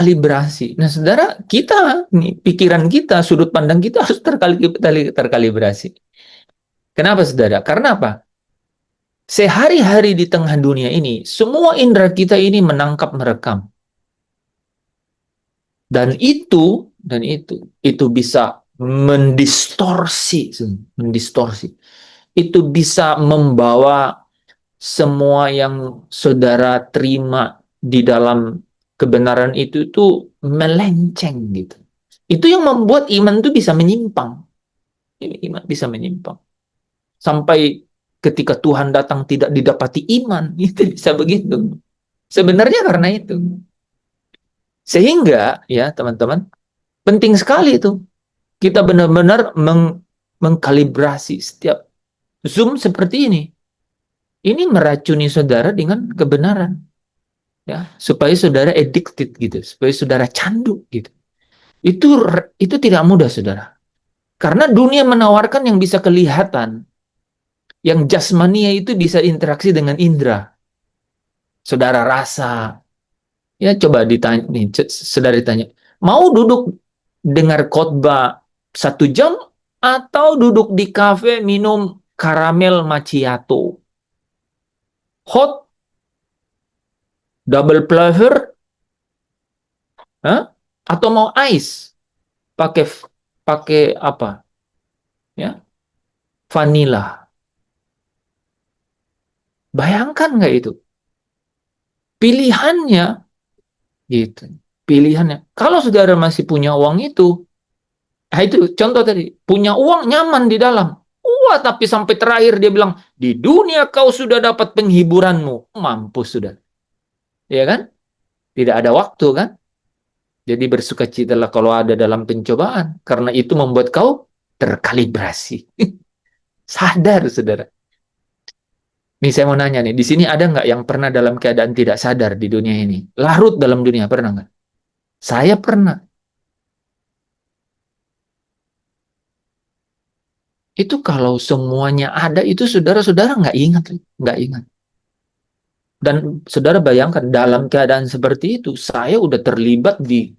kalibrasi. Nah, saudara, kita, nih, pikiran kita, sudut pandang kita harus terkalibrasi. Kenapa, saudara? Karena apa? Sehari-hari di tengah dunia ini, semua indera kita ini menangkap, merekam. Dan itu bisa mendistorsi, mendistorsi. Itu bisa membawa semua yang saudara terima di dalam kebenaran itu melenceng gitu. Itu yang membuat iman itu bisa menyimpang. Iman bisa menyimpang. Sampai ketika Tuhan datang tidak didapati iman, itu bisa begitu. Sebenarnya karena itu. Sehingga ya teman-teman, penting sekali itu kita benar-benar mengkalibrasi setiap Zoom seperti ini. Ini meracuni saudara dengan kebenaran, ya, supaya saudara addicted gitu, supaya saudara candu gitu. Itu tidak mudah, saudara. Karena dunia menawarkan yang bisa kelihatan, yang jasmania itu bisa interaksi dengan indera. Saudara rasa, ya coba ditanya, nih, saudara ditanya, mau duduk dengar khotbah 1 jam atau duduk di kafe minum karamel macchiato, hot, double flavor, huh? Atau mau ice, pakai pakai apa? Ya, vanilla. Bayangkan nggak itu? Pilihannya gitu. Pilihannya. Kalau saudara masih punya uang itu, nah itu contoh tadi, punya uang nyaman di dalam. Wah, tapi sampai terakhir dia bilang, di dunia kau sudah dapat penghiburanmu. Mampus sudah. Ya kan? Tidak ada waktu kan? Jadi bersukacitalah kalau ada dalam pencobaan. Karena itu membuat kau terkalibrasi. Sadar, saudara. Nih saya mau nanya nih, di sini ada nggak yang pernah dalam keadaan tidak sadar di dunia ini? Larut dalam dunia, pernah nggak? Saya pernah. Itu kalau semuanya ada, itu saudara-saudara nggak ingat. Nggak ingat. Dan saudara bayangkan, dalam keadaan seperti itu, saya udah terlibat di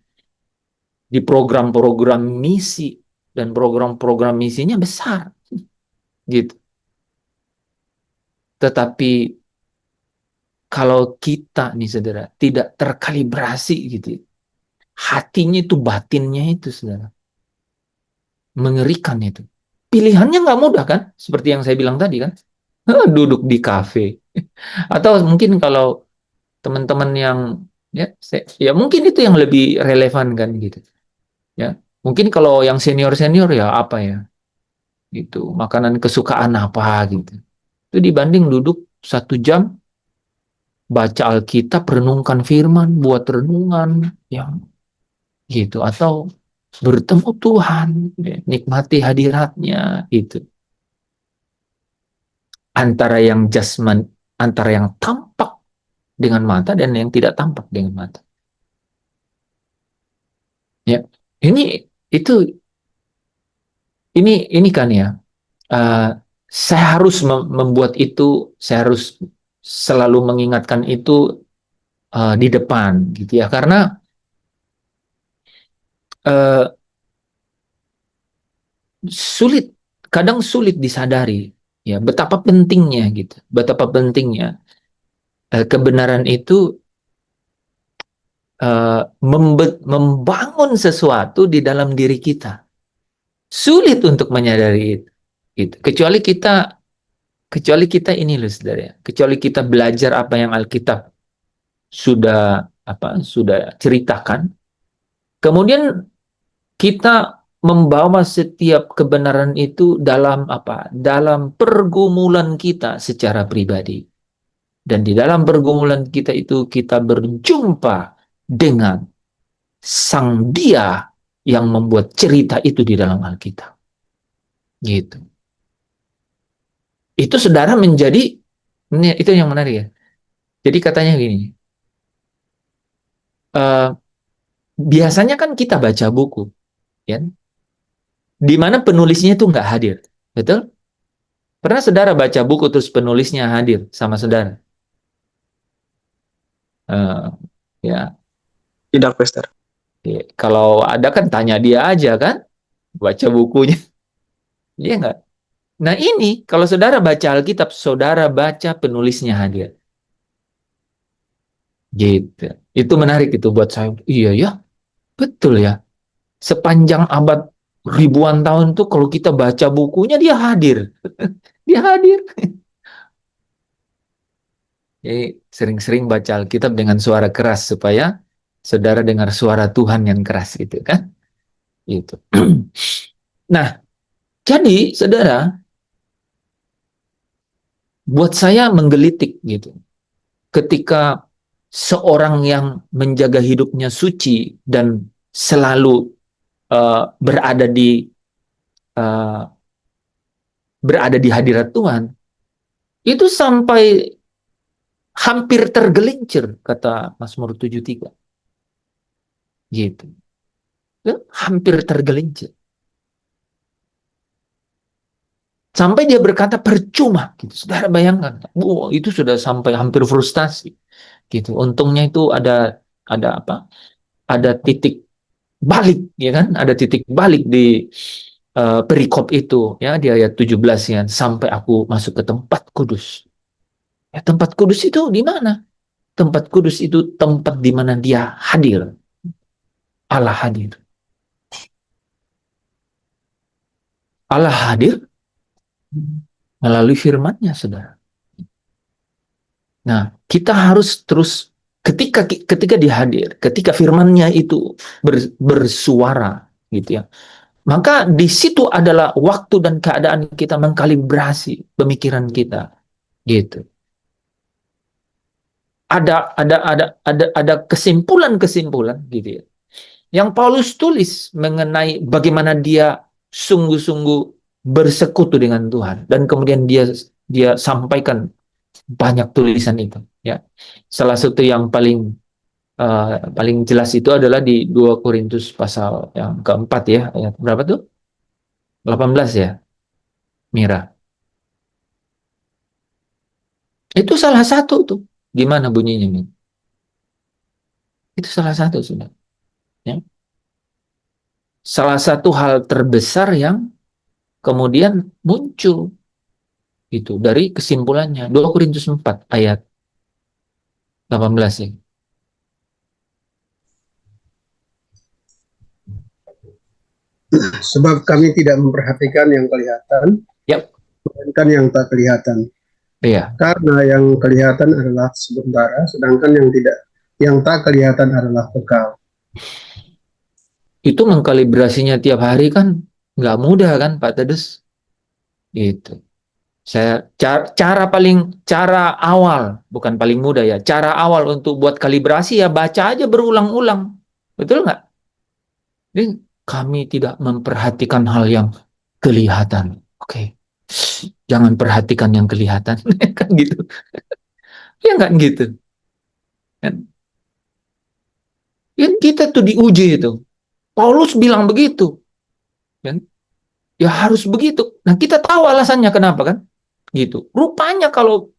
program-program misi. Dan program-program misinya besar. Gitu. Tetapi kalau kita nih saudara, tidak terkalibrasi gitu. Hatinya itu, batinnya itu saudara. Mengerikan itu. Pilihannya nggak mudah kan? Seperti yang saya bilang tadi kan. Duduk di kafe. Atau mungkin kalau teman-teman yang ya mungkin itu yang lebih relevan kan gitu. Ya. Mungkin kalau yang senior-senior ya apa ya? Gitu. Makanan kesukaan apa gitu. Itu dibanding duduk 1 jam baca Alkitab, renungkan firman, buat renungan yang gitu atau bertemu Tuhan, ya, nikmati hadiratnya itu. Antara yang jasman, antara yang tampak dengan mata dan yang tidak tampak dengan mata. Ya, ini itu ini kan ya. uh, saya harus membuat itu, saya harus selalu mengingatkan itu di depan gitu ya, karena uh, sulit, kadang sulit disadari ya betapa pentingnya gitu, betapa pentingnya kebenaran itu membangun sesuatu di dalam diri kita. Sulit untuk menyadari itu. Gitu. Kecuali kita ini loh saudara ya. Kecuali kita belajar apa yang Alkitab sudah ceritakan. Kemudian kita membawa setiap kebenaran itu dalam apa? Dalam pergumulan kita secara pribadi. Dan di dalam pergumulan kita itu kita berjumpa dengan Sang Dia yang membuat cerita itu di dalam Alkitab. Gitu. Itu saudara menjadi, ini, itu yang menarik ya. Jadi katanya gini, uh, biasanya kan kita baca buku, ya, di mana penulisnya itu nggak hadir, betul? Pernah saudara baca buku terus penulisnya hadir sama saudara? Uh, ya. Tidak, Pastor. Ya, kalau ada kan tanya dia aja kan, baca bukunya, dia nggak. Nah ini, kalau saudara baca Alkitab, saudara baca penulisnya hadir. Gitu. Itu menarik itu buat saya. Iya ya, betul ya. Sepanjang abad ribuan tahun tuh kalau kita baca bukunya dia hadir. Dia hadir. Jadi sering-sering baca Alkitab dengan suara keras supaya saudara dengar suara Tuhan yang keras gitu kan. Itu. Nah, jadi saudara, buat saya menggelitik gitu. Ketika seorang yang menjaga hidupnya suci dan selalu berada di uh, berada di hadirat Tuhan, itu sampai hampir tergelincir kata Mazmur 73. Gitu. Ya, hampir tergelincir. Sampai dia berkata percuma gitu. Saudara bayangkan, wow, itu sudah sampai hampir frustasi gitu. Untungnya itu ada apa? Ada titik balik ya kan? Ada titik balik di perikop itu ya di ayat 17 ya, sampai aku masuk ke tempat kudus. Ya, tempat kudus itu di mana? Tempat kudus itu tempat di mana dia hadir. Allah hadir. Allah hadir melalui firman-Nya, saudara. Nah, kita harus terus ketika dia hadir, ketika firman-Nya itu bersuara, gitu ya. Maka di situ adalah waktu dan keadaan kita mengkalibrasi pemikiran kita, gitu. Ada kesimpulan-kesimpulan, gitu ya. Yang Paulus tulis mengenai bagaimana dia sungguh-sungguh bersekutu dengan Tuhan dan kemudian dia sampaikan banyak tulisan itu ya. Salah satu yang paling jelas itu adalah di 2 Korintus pasal yang keempat ya, ayat berapa tuh? 18 ya, Mira. Itu salah satu tuh. Gimana bunyinya nih? Itu salah satu sudah. Ya. Salah satu hal terbesar yang kemudian muncul itu dari kesimpulannya 2 Korintus 4 ayat 18 ya. Sebab kami tidak memperhatikan yang kelihatan, Yap. melainkan yang tak kelihatan. Iya. Karena yang kelihatan adalah sementara, sedangkan yang tak kelihatan adalah kekal. Itu mengkalibrasinya tiap hari kan nggak mudah kan Pak Tedes? Gitu. Cara awal, bukan paling mudah ya. Cara awal untuk buat kalibrasi ya baca aja berulang-ulang. Betul nggak? Jadi kami tidak memperhatikan hal yang kelihatan. Oke. Jangan perhatikan yang kelihatan. Kan gitu. Ya nggak gitu. Kan? Ya, kita tuh diuji itu. Paulus bilang begitu. Kan? Ya harus begitu. Nah, kita tahu alasannya kenapa kan? Gitu. Rupanya kalau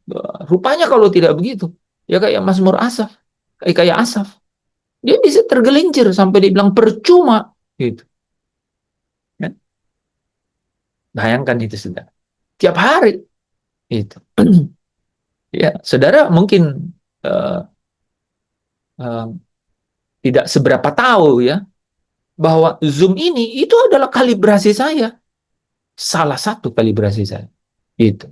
tidak begitu, ya kayak Mazmur Asaf, kayak Asaf. Dia bisa tergelincir sampai dibilang percuma gitu. Kan? Bayangkan itu sudah. Tiap hari itu. Ya, saudara mungkin uh, uh, tidak seberapa tahu ya bahwa Zoom ini itu adalah kalibrasi saya. Salah satu kalibrasi saya. Itu.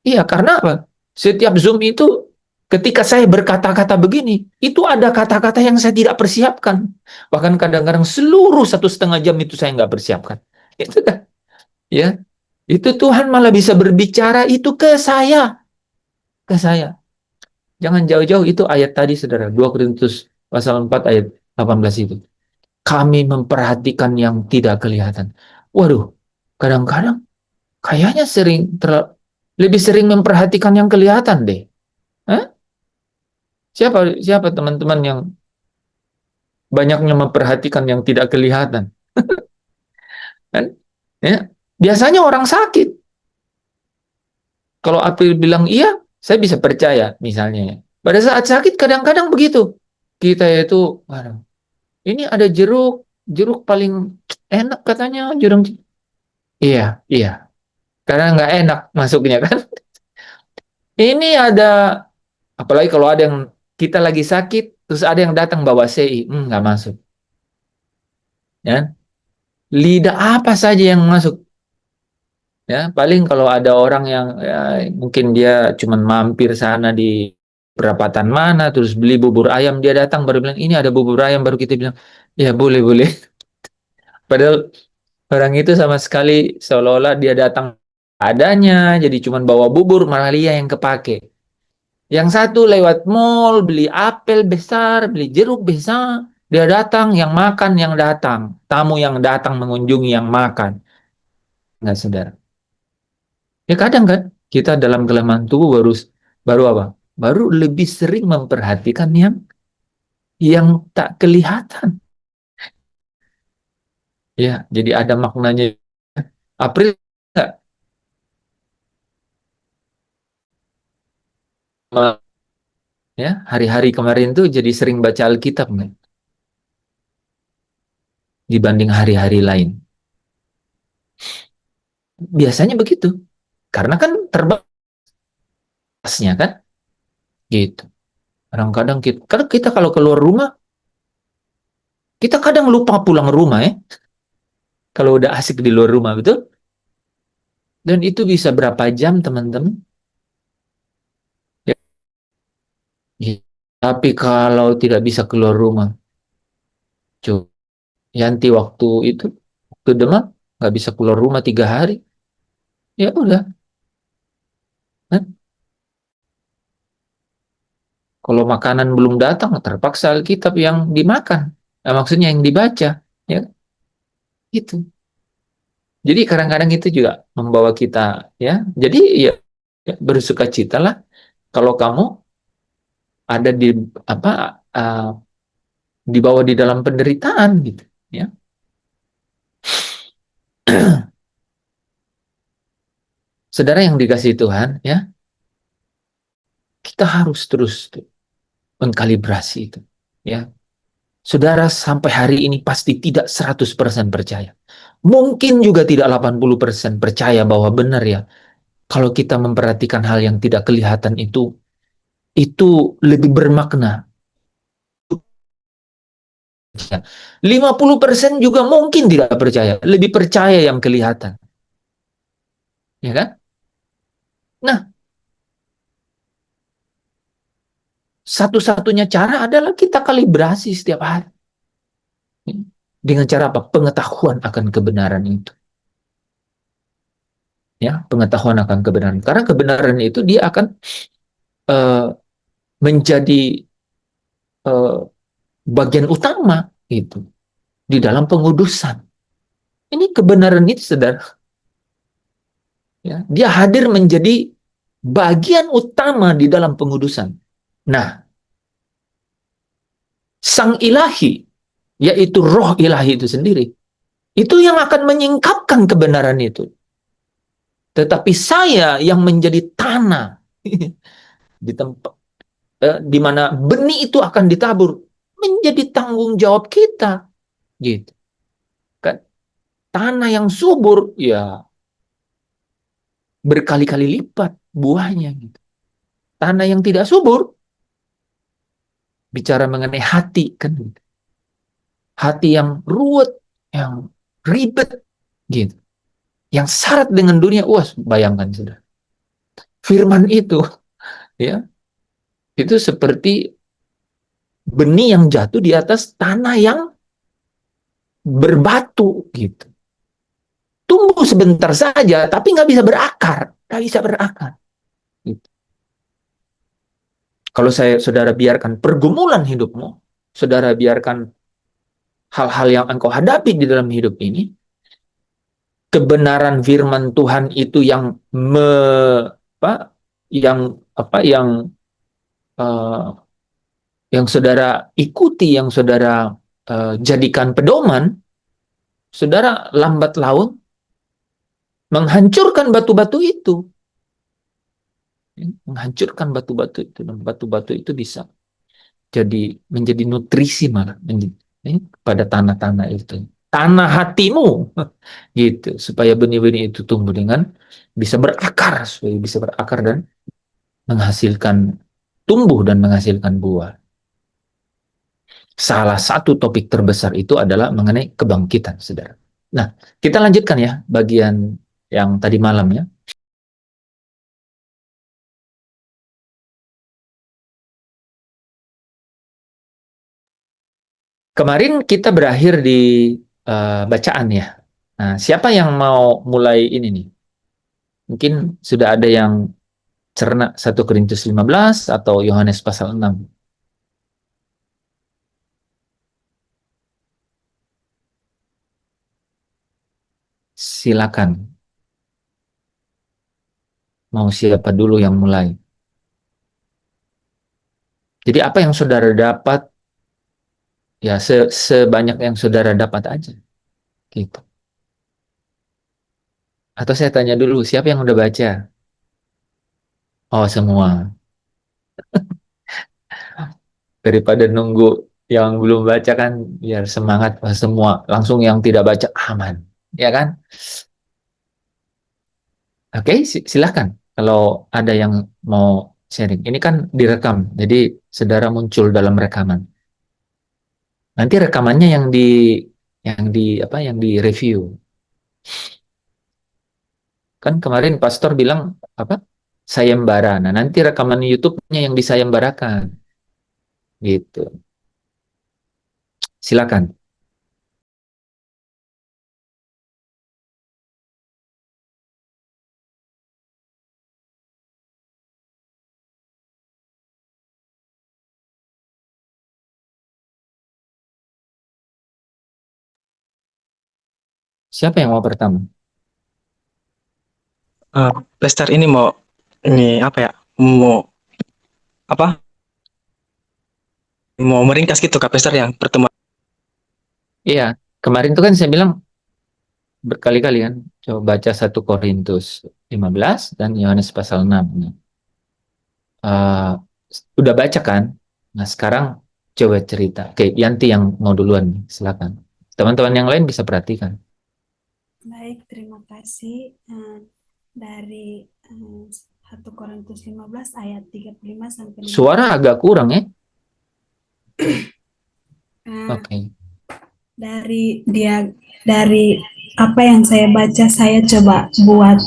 Iya, karena apa? Setiap Zoom itu ketika saya berkata-kata begini, itu ada kata-kata yang saya tidak persiapkan. Bahkan kadang-kadang seluruh 1,5 jam itu saya nggak persiapkan. Itu kan, ya. Itu Tuhan malah bisa berbicara itu ke saya. Ke saya. Jangan jauh-jauh itu ayat tadi, saudara. 2 Korintus pasal 4 ayat 18 itu. Kami memperhatikan yang tidak kelihatan. Waduh, kadang-kadang kayaknya lebih sering memperhatikan yang kelihatan deh. Hah? Siapa teman-teman yang banyaknya memperhatikan yang tidak kelihatan? Kan? Ya. Biasanya orang sakit. Kalau April bilang iya, saya bisa percaya misalnya ya. Pada saat sakit kadang-kadang begitu. Kita itu, waduh, ini ada jeruk, jeruk paling enak katanya jeruk. Iya, iya. Karena nggak enak masuknya kan. Ini ada, apalagi kalau ada yang kita lagi sakit, terus ada yang datang bawa CI, nggak masuk. Ya, lidah apa saja yang masuk. Ya, paling kalau ada orang yang ya, mungkin dia cuman mampir sana di perapatan mana, terus beli bubur ayam, dia datang baru bilang ini ada bubur ayam, baru kita bilang ya boleh boleh. Padahal orang itu sama sekali seolah-olah dia datang adanya, jadi cuman bawa bubur, malah dia yang kepake. Yang satu lewat mall beli apel besar, beli jeruk besar, dia datang, yang makan yang datang, tamu yang datang mengunjungi yang makan, nggak saudara. Ya kadang kan kita dalam kelemahan tubuh baru baru apa? Baru lebih sering memperhatikan yang tak kelihatan. Ya, jadi ada maknanya. April nggak? Ya, hari-hari kemarin tuh jadi sering baca Alkitab nggak? Dibanding hari-hari lain. Biasanya begitu. Karena kan terbatasnya kan, gitu. Kadang-kadang kita kalau keluar rumah, kita kadang lupa pulang rumah ya. Kalau udah asik di luar rumah, betul? Dan itu bisa berapa jam, teman-teman? Ya, ya. Tapi kalau tidak bisa keluar rumah, coba. Yanti waktu itu, waktu demam, nggak bisa keluar rumah 3 hari. Ya udah. Kan? Kalau makanan belum datang, terpaksa Alkitab yang dimakan. Nah, maksudnya yang dibaca. Ya, itu. Jadi kadang-kadang itu juga membawa kita, ya. Jadi ya, ya bersukacitalah kalau kamu ada di apa uh, dibawa di dalam penderitaan gitu, ya. Saudara yang dikasihi Tuhan, ya, kita harus terus tuh mengkalibrasi itu, ya. Saudara sampai hari ini pasti tidak 100% percaya. Mungkin juga tidak 80% percaya bahwa benar ya. Kalau kita memperhatikan hal yang tidak kelihatan itu lebih bermakna. 50% juga mungkin tidak percaya, lebih percaya yang kelihatan, ya kan? Nah, satu-satunya cara adalah kita kalibrasi setiap hari. Dengan cara apa? Pengetahuan akan kebenaran itu. Ya, pengetahuan akan kebenaran. Karena kebenaran itu dia akan uh, menjadi uh, bagian utama itu di dalam pengudusan. Ini kebenaran itu, saudara. Ya, dia hadir menjadi bagian utama di dalam pengudusan. Nah, sang ilahi, yaitu roh ilahi itu sendiri, itu yang akan menyingkapkan kebenaran itu. Tetapi saya yang menjadi tanah di tempat di mana benih itu akan ditabur, menjadi tanggung jawab kita, gitu kan. Tanah yang subur ya berkali-kali lipat buahnya, gitu. Tanah yang tidak subur, bicara mengenai hati kan, gitu. Hati yang ruwet, yang ribet, gitu, yang syarat dengan dunia. Wah, bayangkan sudah, firman itu, ya, itu seperti benih yang jatuh di atas tanah yang berbatu, gitu. Tumbuh sebentar saja, tapi nggak bisa berakar, nggak bisa berakar. Gitu. Kalau saudara biarkan pergumulan hidupmu, saudara biarkan hal-hal yang engkau hadapi di dalam hidup ini, kebenaran firman Tuhan itu yang apa, yang apa, uh, yang saudara ikuti, yang saudara jadikan pedoman, saudara lambat laun menghancurkan batu-batu itu. Menghancurkan batu-batu itu, dan batu-batu itu bisa menjadi nutrisi malah pada tanah-tanah itu. Tanah hatimu gitu, supaya benih-benih itu tumbuh dengan bisa berakar, supaya bisa berakar dan menghasilkan tumbuh dan menghasilkan buah. Salah satu topik terbesar itu adalah mengenai kebangkitan, saudara. Nah, kita lanjutkan ya bagian yang tadi malam ya. Kemarin kita berakhir di bacaan ya. Nah, siapa yang mau mulai ini nih? Mungkin sudah ada yang cerna 1 Korintus 15 atau Yohanes pasal 6. Silakan. Mau siapa dulu yang mulai? Jadi apa yang saudara dapat, ya sebanyak yang saudara dapat aja. Gitu. Atau saya tanya dulu, siapa yang udah baca? Oh, semua. Daripada nunggu yang belum baca kan, biar semangat semua. Langsung yang tidak baca, aman. Ya kan? Oke, silahkan. Kalau ada yang mau sharing. Ini kan direkam, jadi saudara muncul dalam rekaman. Nanti rekamannya yang di review. Kan kemarin pastor bilang apa? Sayembara. Nah, nanti rekaman YouTube-nya yang disayembarakan. Gitu. Silakan. Siapa yang mau pertama? Lester ini ini apa ya? Apa? Mau meringkas gitu Kak Lester yang pertemuan. Iya, kemarin tuh kan saya bilang berkali-kali kan, coba baca 1 Korintus 15 dan Yohanes pasal 6. Uh, udah baca kan? Nah, sekarang coba cerita. Oke, Yanti yang mau duluan, silakan. Teman-teman yang lain bisa perhatikan. Baik, terima kasih. Dari 1 Korintus 15 ayat 35 sampai 50. Suara agak kurang ya? Oke. Dari apa yang saya baca, saya coba buat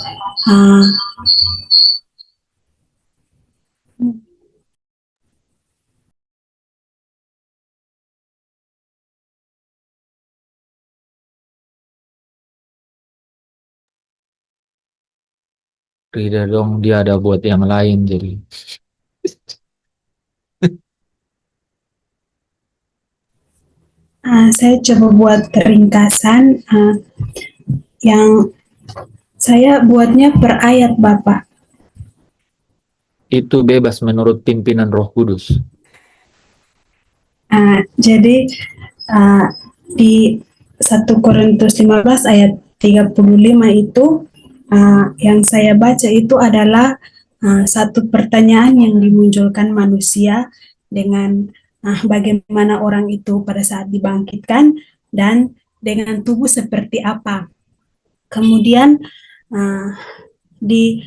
Tidak dong, dia ada buat yang lain jadi. Saya coba buat ringkasan yang saya buatnya per ayat, Bapak. Itu bebas menurut pimpinan Roh Kudus. Jadi di 1 Korintus 15 ayat 35 itu yang saya baca itu adalah satu pertanyaan yang dimunculkan manusia dengan bagaimana orang itu pada saat dibangkitkan dan dengan tubuh seperti apa. Kemudian di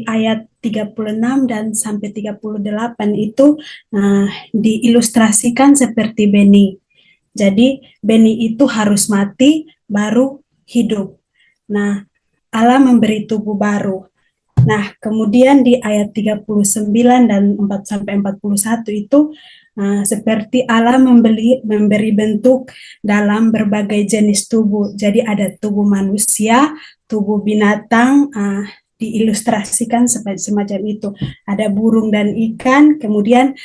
ayat 36 dan sampai 38 itu diilustrasikan seperti benih. Jadi benih itu harus mati baru hidup. Nah, Allah memberi tubuh baru. Nah, kemudian di ayat 39 dan 4 sampai 41 itu seperti Allah memberi bentuk dalam berbagai jenis tubuh. Jadi ada tubuh manusia, tubuh binatang, diilustrasikan semacam itu. Ada burung dan ikan, kemudian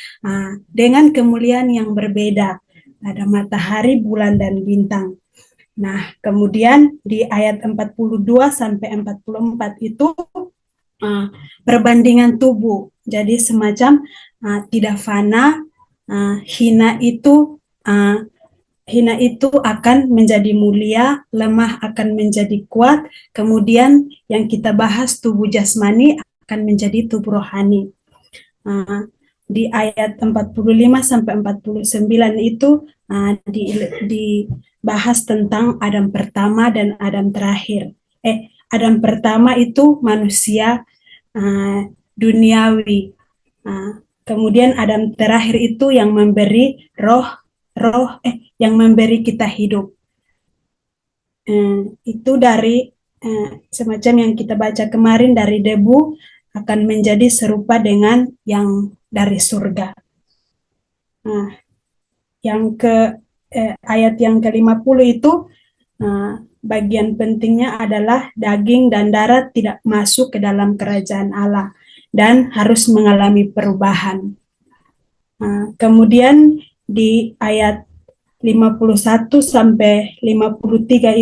dengan kemuliaan yang berbeda. Ada matahari, bulan, dan bintang. Nah, kemudian di ayat 42 sampai 44 itu perbandingan tubuh. Jadi semacam tidak fana, hina itu akan menjadi mulia, lemah akan menjadi kuat, kemudian yang kita bahas tubuh jasmani akan menjadi tubuh rohani. di ayat 45 sampai 49 itu dibahas tentang Adam pertama dan Adam terakhir. Adam pertama itu manusia duniawi. Kemudian Adam terakhir itu yang memberi yang memberi kita hidup. Itu dari semacam yang kita baca kemarin, dari debu akan menjadi serupa dengan yang dari surga. Nah, ayat yang ke-50 itu bagian pentingnya adalah daging dan darah tidak masuk ke dalam kerajaan Allah dan harus mengalami perubahan. Kemudian di ayat 51 sampai 53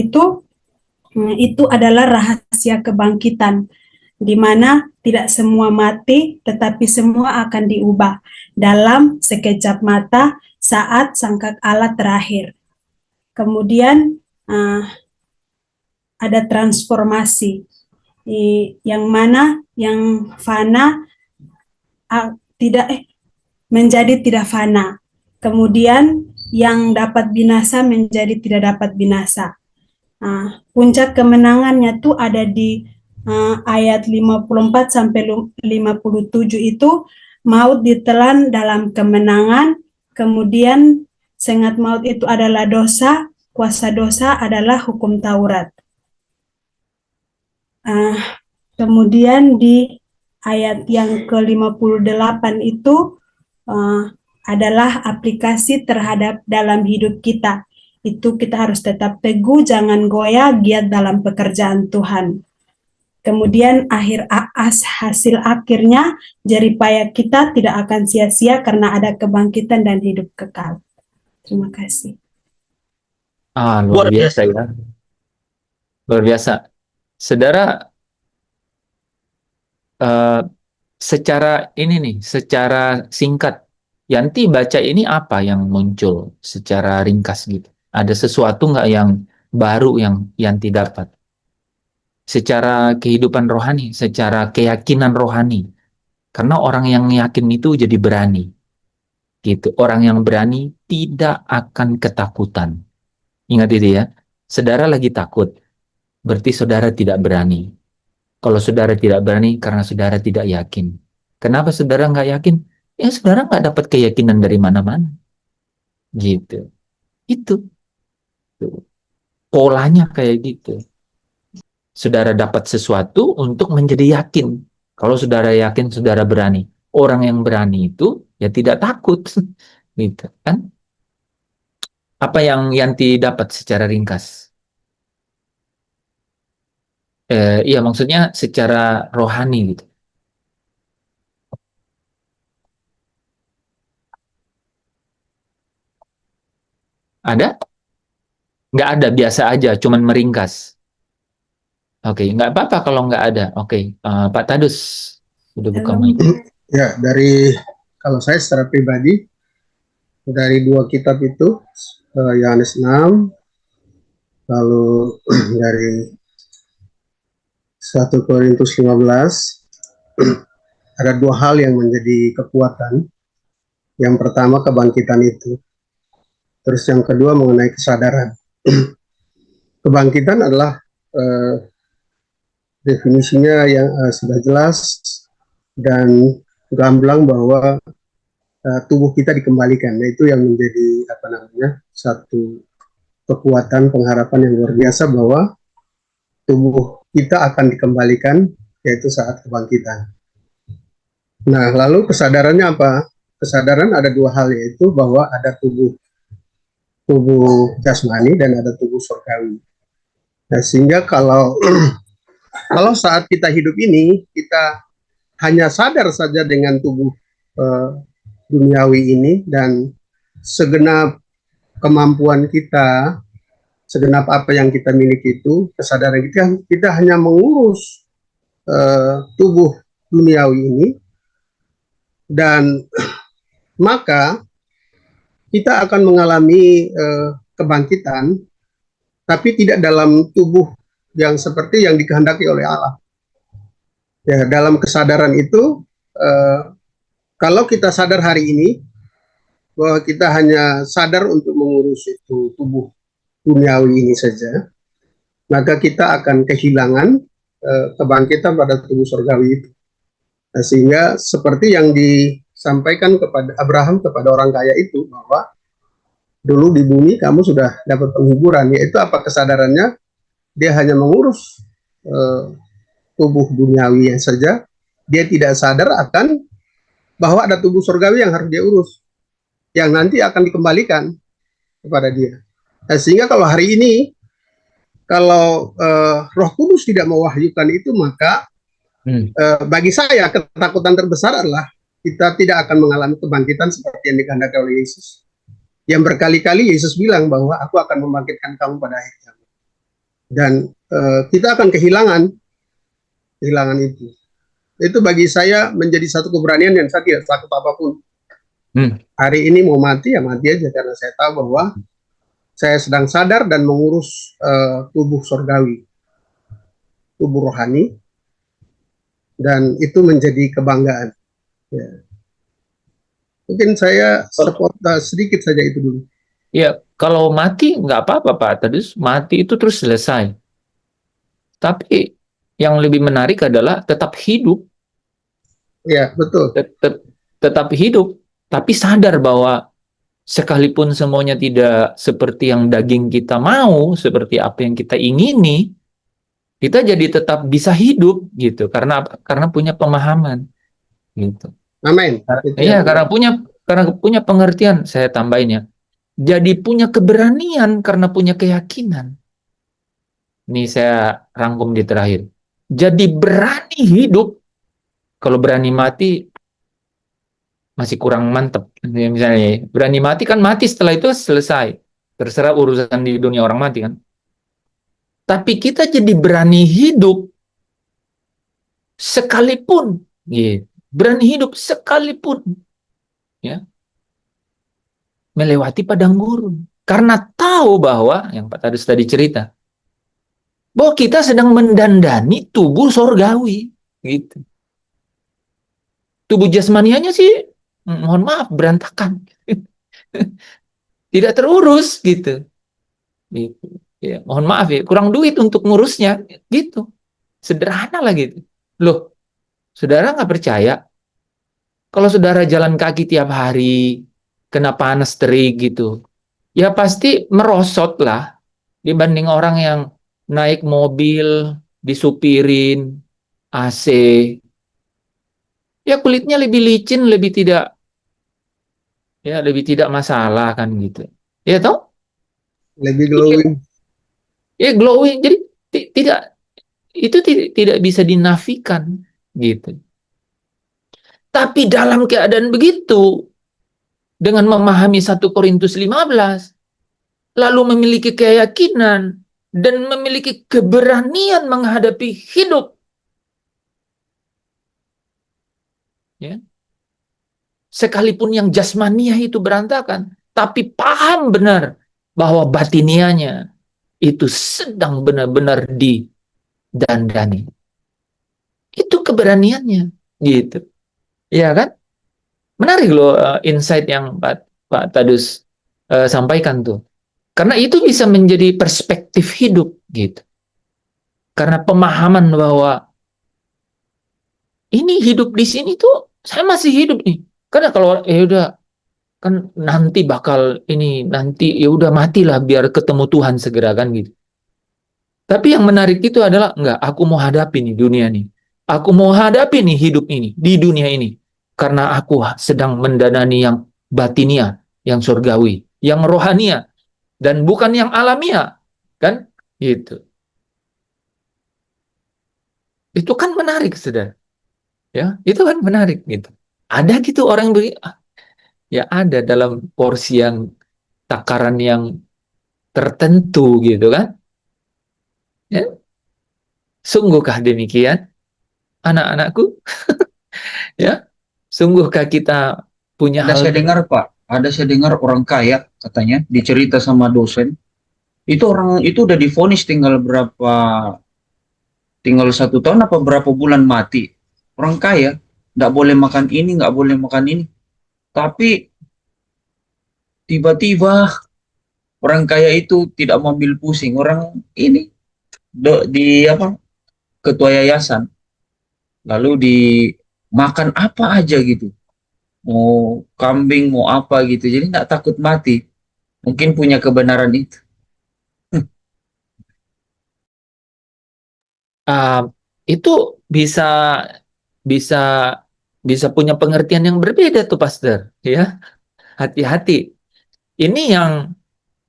itu adalah rahasia kebangkitan, di mana tidak semua mati, tetapi semua akan diubah dalam sekejap mata saat sangkak Allah terakhir. Kemudian ada transformasi, yang mana yang fana menjadi tidak fana. Kemudian yang dapat binasa menjadi tidak dapat binasa. Puncak kemenangannya tuh ada di ayat 54 sampai 57 itu, maut ditelan dalam kemenangan. Kemudian sengat maut itu adalah dosa, kuasa dosa adalah hukum Taurat. Kemudian di ayat yang ke-58 itu adalah aplikasi terhadap dalam hidup kita. Itu kita harus tetap teguh, jangan goyah, giat dalam pekerjaan Tuhan. Kemudian hasil akhirnya jeripaya kita tidak akan sia-sia karena ada kebangkitan dan hidup kekal. Terima kasih. Luar biasa ya. Luar biasa. Saudara, secara singkat, Yanti baca ini apa yang muncul secara ringkas gitu? Ada sesuatu nggak yang baru yang Yanti dapat? Secara kehidupan rohani, secara keyakinan rohani. Karena orang yang yakin itu jadi berani. Gitu. Orang yang berani tidak akan ketakutan. Ingat itu ya. Saudara lagi takut, berarti saudara tidak berani. Kalau saudara tidak berani karena saudara tidak yakin. Kenapa saudara nggak yakin? Ya saudara nggak dapat keyakinan dari mana-mana. Gitu. Itu. Polanya kayak gitu. Saudara dapat sesuatu untuk menjadi yakin. Kalau saudara yakin, saudara berani. Orang yang berani itu ya tidak takut. Gitu kan? Apa yang Yanti dapat secara ringkas? Iya, maksudnya secara rohani gitu. Ada? Nggak ada, biasa aja, cuman meringkas. Oke, nggak apa-apa kalau nggak ada. Oke, Pak Tadus, udah buka mic. Ya, kalau saya secara pribadi, dari dua kitab itu, Yohanes 6, lalu dari 1 Korintus 15, ada dua hal yang menjadi kekuatan. Yang pertama kebangkitan itu. Terus yang kedua mengenai kesadaran. Kebangkitan adalah definisinya yang sudah jelas dan gamblang bahwa tubuh kita dikembalikan. Nah, itu yang menjadi satu kekuatan pengharapan yang luar biasa bahwa tubuh kita akan dikembalikan, yaitu saat kebangkitan. Nah, lalu kesadarannya apa? Kesadaran ada dua hal, yaitu bahwa ada tubuh jasmani dan ada tubuh surgawi. Nah, sehingga kalau saat kita hidup ini, kita hanya sadar saja dengan tubuh duniawi ini, dan segenap kemampuan kita, segenap apa yang kita miliki itu, kesadaran kita hanya mengurus tubuh duniawi ini, dan maka kita akan mengalami kebangkitan, tapi tidak dalam tubuh yang seperti yang dikehendaki oleh Allah. Ya, dalam kesadaran itu Kalau kita sadar hari ini bahwa kita hanya sadar untuk mengurus itu tubuh duniawi ini saja, maka kita akan kehilangan kebangkitan pada tubuh surgawi itu. Nah, sehingga seperti yang disampaikan kepada Abraham kepada orang kaya itu, bahwa dulu di bumi kamu sudah dapat penghiburan, yaitu apa kesadarannya? Dia hanya mengurus tubuh duniawi saja, dia tidak sadar akan bahwa ada tubuh surgawi yang harus dia urus, yang nanti akan dikembalikan kepada dia. Nah, sehingga kalau hari ini, kalau Roh Kudus tidak mewahyukan itu, maka bagi saya ketakutan terbesar adalah kita tidak akan mengalami kebangkitan seperti yang dikehendaki oleh Yesus. Yang berkali-kali Yesus bilang bahwa aku akan membangkitkan kamu pada akhir zaman. Dan kita akan kehilangan itu. Itu bagi saya menjadi satu keberanian yang saya tidak takut apapun. Hari ini mau mati, ya mati aja, karena saya tahu bahwa saya sedang sadar dan mengurus tubuh surgawi, tubuh rohani, dan itu menjadi kebanggaan. Ya. Mungkin saya sedikit saja itu dulu. Ya, kalau mati nggak apa-apa Pak, terus mati itu terus selesai. Tapi yang lebih menarik adalah tetap hidup. Ya, betul. Tetap hidup, tapi sadar bahwa sekalipun semuanya tidak seperti yang daging kita mau, seperti apa yang kita ingini, kita jadi tetap bisa hidup gitu, karena punya pemahaman gitu. Amin. Iya, karena punya pengertian, saya tambahin ya. Jadi punya keberanian karena punya keyakinan. Ini saya rangkum di terakhir. Jadi berani hidup, kalau berani mati masih kurang mantep. Misalnya berani mati kan mati, setelah itu selesai. Terserah urusan di dunia orang mati kan. Tapi kita jadi berani hidup sekalipun, gitu. Berani hidup sekalipun, ya, melewati padang gurun. Karena tahu bahwa, yang Pak Tadus tadi cerita, bahwa kita sedang mendandani tubuh sorgawi, gitu. Tubuh jasmanianya sih, mohon maaf, berantakan. Tidak terurus, gitu. Gitu. Ya, mohon maaf ya, kurang duit untuk ngurusnya, gitu. Sederhana lah gitu. Loh, saudara nggak percaya? Kalau saudara jalan kaki tiap hari, kena panas terik gitu, ya pasti merosot lah dibanding orang yang naik mobil, disupirin, AC. Ya kulitnya lebih licin, lebih tidak masalah kan gitu. Ya toh? Lebih glowing. Ya glowing. Jadi tidak bisa dinafikan gitu. Tapi dalam keadaan begitu, dengan memahami 1 Korintus 15, lalu memiliki keyakinan dan memiliki keberanian menghadapi hidup, ya, sekalipun yang jasmaniah itu berantakan, tapi paham benar bahwa batinianya itu sedang benar-benar didandani. Itu keberaniannya, gitu. Ya kan? Menarik loh insight yang Pak Tadus sampaikan tuh. Karena itu bisa menjadi perspektif hidup gitu. Karena pemahaman bahwa ini hidup di sini tuh saya masih hidup nih. Karena kalau udah kan nanti ya udah matilah biar ketemu Tuhan segera kan gitu. Tapi yang menarik itu adalah enggak, aku mau hadapi nih dunia nih. Aku mau hadapi nih hidup ini di dunia ini. Karena aku sedang mendanani yang batinia, yang surgawi, yang rohania, dan bukan yang alamiah, kan? Gitu. Itu kan menarik, saudara. Ya, itu kan menarik gitu. Ada gitu orang yang ya ada dalam porsi yang takaran yang tertentu gitu kan? Ya. Sungguhkah demikian, anak-anakku? Ya, sungguhkah kita punya Ada saya dengar Pak, ada saya dengar orang kaya katanya dicerita sama dosen, itu orang itu udah divonis tinggal 1 tahun apa berapa bulan mati. Orang kaya nggak boleh makan ini, nggak boleh makan ini. Tapi tiba-tiba orang kaya itu tidak mau ambil pusing. Orang ini di apa, ketua yayasan, lalu dimakan apa aja gitu. Mau kambing, mau apa gitu. Jadi nggak takut mati. Mungkin punya kebenaran itu. Ah, itu bisa bisa bisa punya pengertian yang berbeda tuh, Pastor. Ya, hati-hati. Ini yang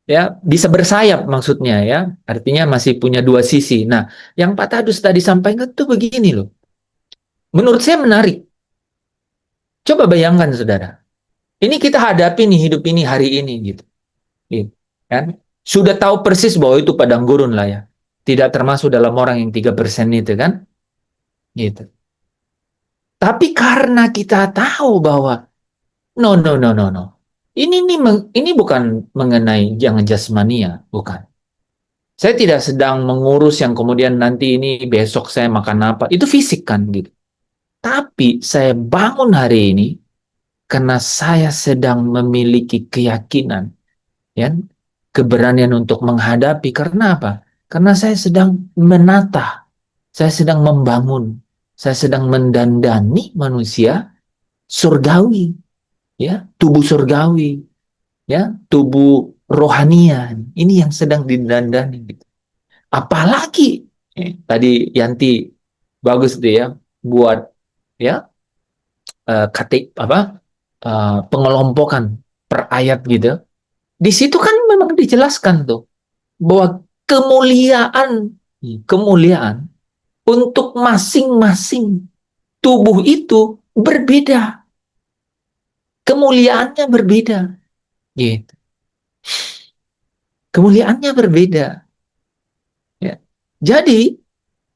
ya bisa bersayap maksudnya ya. Artinya masih punya dua sisi. Nah, yang Pak Tadus tadi sampaikan tuh begini loh. Menurut saya menarik. Coba bayangkan, saudara. Ini kita hadapi nih hidup ini hari ini gitu. Gitu, kan? Sudah tahu persis bahwa itu padang gurun lah ya. Tidak termasuk dalam orang yang 3% itu kan. Gitu. Tapi karena kita tahu bahwa no no no no no. Ini bukan mengenai jangan jasmania, bukan. Saya tidak sedang mengurus yang kemudian nanti ini besok saya makan apa. Itu fisik kan gitu. Tapi saya bangun hari ini karena saya sedang memiliki keyakinan, ya, keberanian untuk menghadapi. Karena apa? Karena saya sedang menata, saya sedang membangun, saya sedang mendandani manusia surgawi, ya, tubuh surgawi, ya, tubuh rohanian. Ini yang sedang didandani. Gitu. Apalagi tadi Yanti bagus tuh ya buat ya apa pengelompokan per ayat gitu. Di situ kan memang dijelaskan tuh bahwa kemuliaan kemuliaan untuk masing-masing tubuh itu berbeda. Kemuliaannya berbeda. Gitu. Kemuliaannya berbeda. Ya. Jadi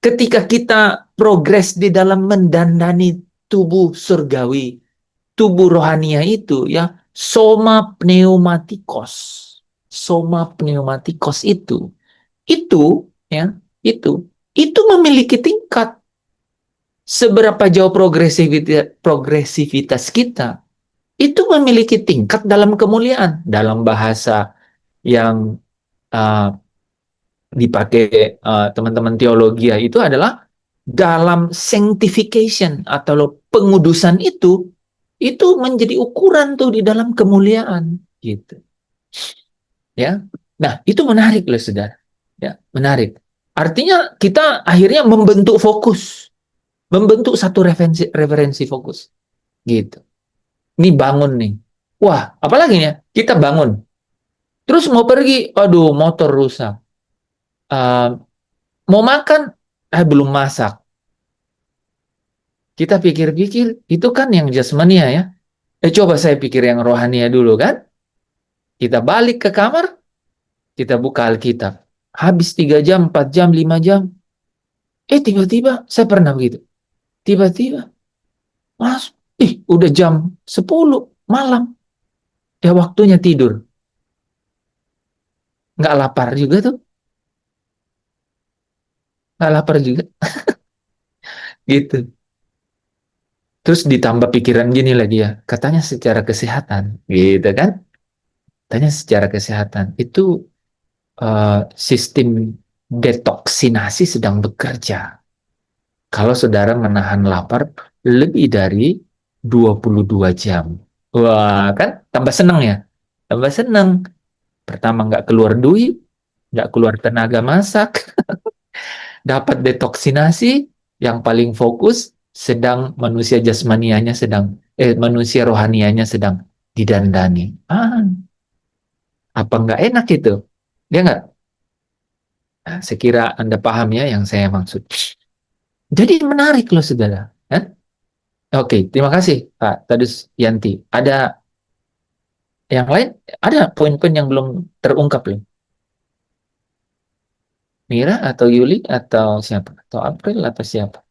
ketika kita progres di dalam mendandani tubuh surgawi, tubuh rohania itu ya, soma pneumatikos itu ya, itu memiliki tingkat. Seberapa jauh progresivitas kita itu memiliki tingkat dalam kemuliaan, dalam bahasa yang uh, dipakai teman-teman teologi itu adalah dalam sanctification atau pengudusan itu menjadi ukuran tuh di dalam kemuliaan gitu ya. Nah, itu menarik loh saudara, ya, menarik. Artinya kita akhirnya membentuk satu referensi fokus gitu. Ini bangun nih, wah apalagi ya, kita bangun terus mau pergi, aduh motor rusak. Uh, Mau makan, belum masak. Kita pikir-pikir, itu kan yang jasmania ya. Coba saya pikir yang rohania dulu kan. Kita balik ke kamar, kita buka Alkitab. Habis 3 jam, 4 jam, 5 jam. Tiba-tiba, saya pernah begitu. Tiba-tiba, mas, udah jam 10 malam. Ya waktunya tidur. Nggak lapar juga tuh. Nggak lapar juga. Gitu. Terus ditambah pikiran gini lagi ya. Katanya secara kesehatan. Gitu kan. Katanya secara kesehatan. Itu sistem detoksinasi sedang bekerja. Kalau saudara menahan lapar lebih dari 22 jam. Wah, kan tambah seneng ya. Tambah seneng. Pertama nggak keluar duit, nggak keluar tenaga masak, dapat detoksinasi, yang paling fokus sedang manusia jasmanianya manusia rohanianya sedang didandani. Apa nggak enak itu? Dia nggak. Nah, sekira Anda paham ya yang saya maksud. Jadi menarik loh saudara. Kan? Oke, terima kasih Pak Tadus Yanti. Ada yang lain? Ada poin-poin yang belum terungkap loh. Mira atau Yuli atau siapa? Atau April atau siapa?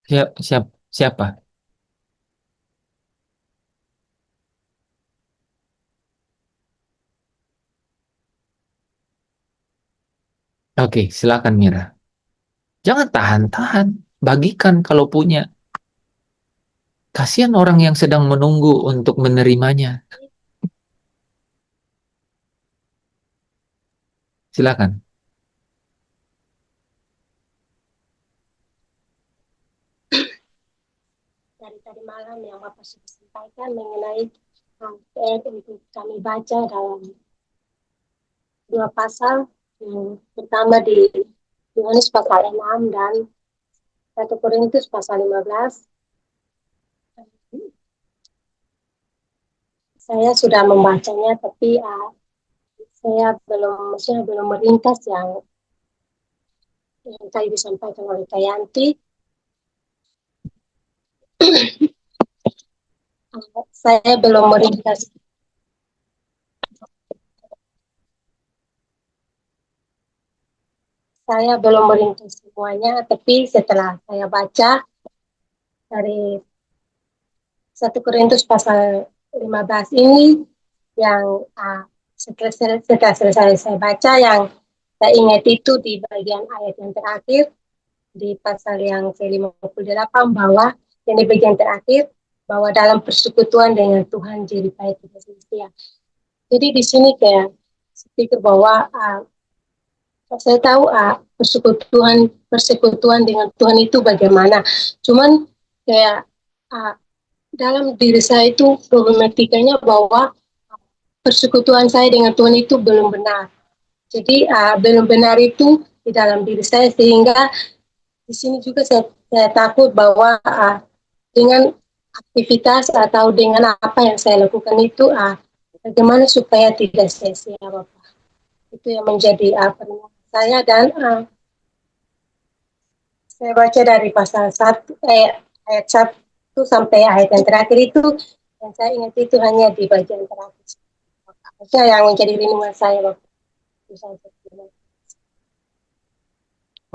Siapa? Oke, silakan Mira. Jangan tahan-tahan, bagikan kalau punya. Kasihan orang yang sedang menunggu untuk menerimanya. Silakan. Dari tadi malam yang Bapak sudah sampaikan mengenai ayat untuk kami baca dalam dua pasal, yang pertama di Yohanes pasal 6 dan 1 Korintus pasal 15. Saya sudah membacanya, tapi saya belum meringkas yang tadi disampaikan oleh Kak Yanti. Saya belum meringkas. Saya belum meringkas semuanya, tapi setelah saya baca dari 1 Korintus pasal 15 ini, yang setelah selesai saya baca, yang saya ingat itu di bagian ayat yang terakhir, di pasal yang ke-58, bahwa yang di bagian terakhir, bahwa dalam persekutuan dengan Tuhan jeripaya tidak sia-sia. Jadi di sini kayak saya pikir bahwa saya tahu persekutuan dengan Tuhan itu bagaimana. Cuman kayak dalam diri saya itu problematikanya bahwa persekutuan saya dengan Tuhan itu belum benar. Jadi belum benar itu di dalam diri saya, sehingga di sini juga saya takut bahwa dengan aktivitas atau dengan apa yang saya lakukan itu bagaimana supaya tidak sia-sia, Bapak. Itu yang menjadi pertanyaan saya, dan saya baca dari pasal 1 ayat 1 sampai ayat yang terakhir itu, yang saya ingat itu hanya di bagian terakhir. Itu yang menjadi renungan saya, Bapak.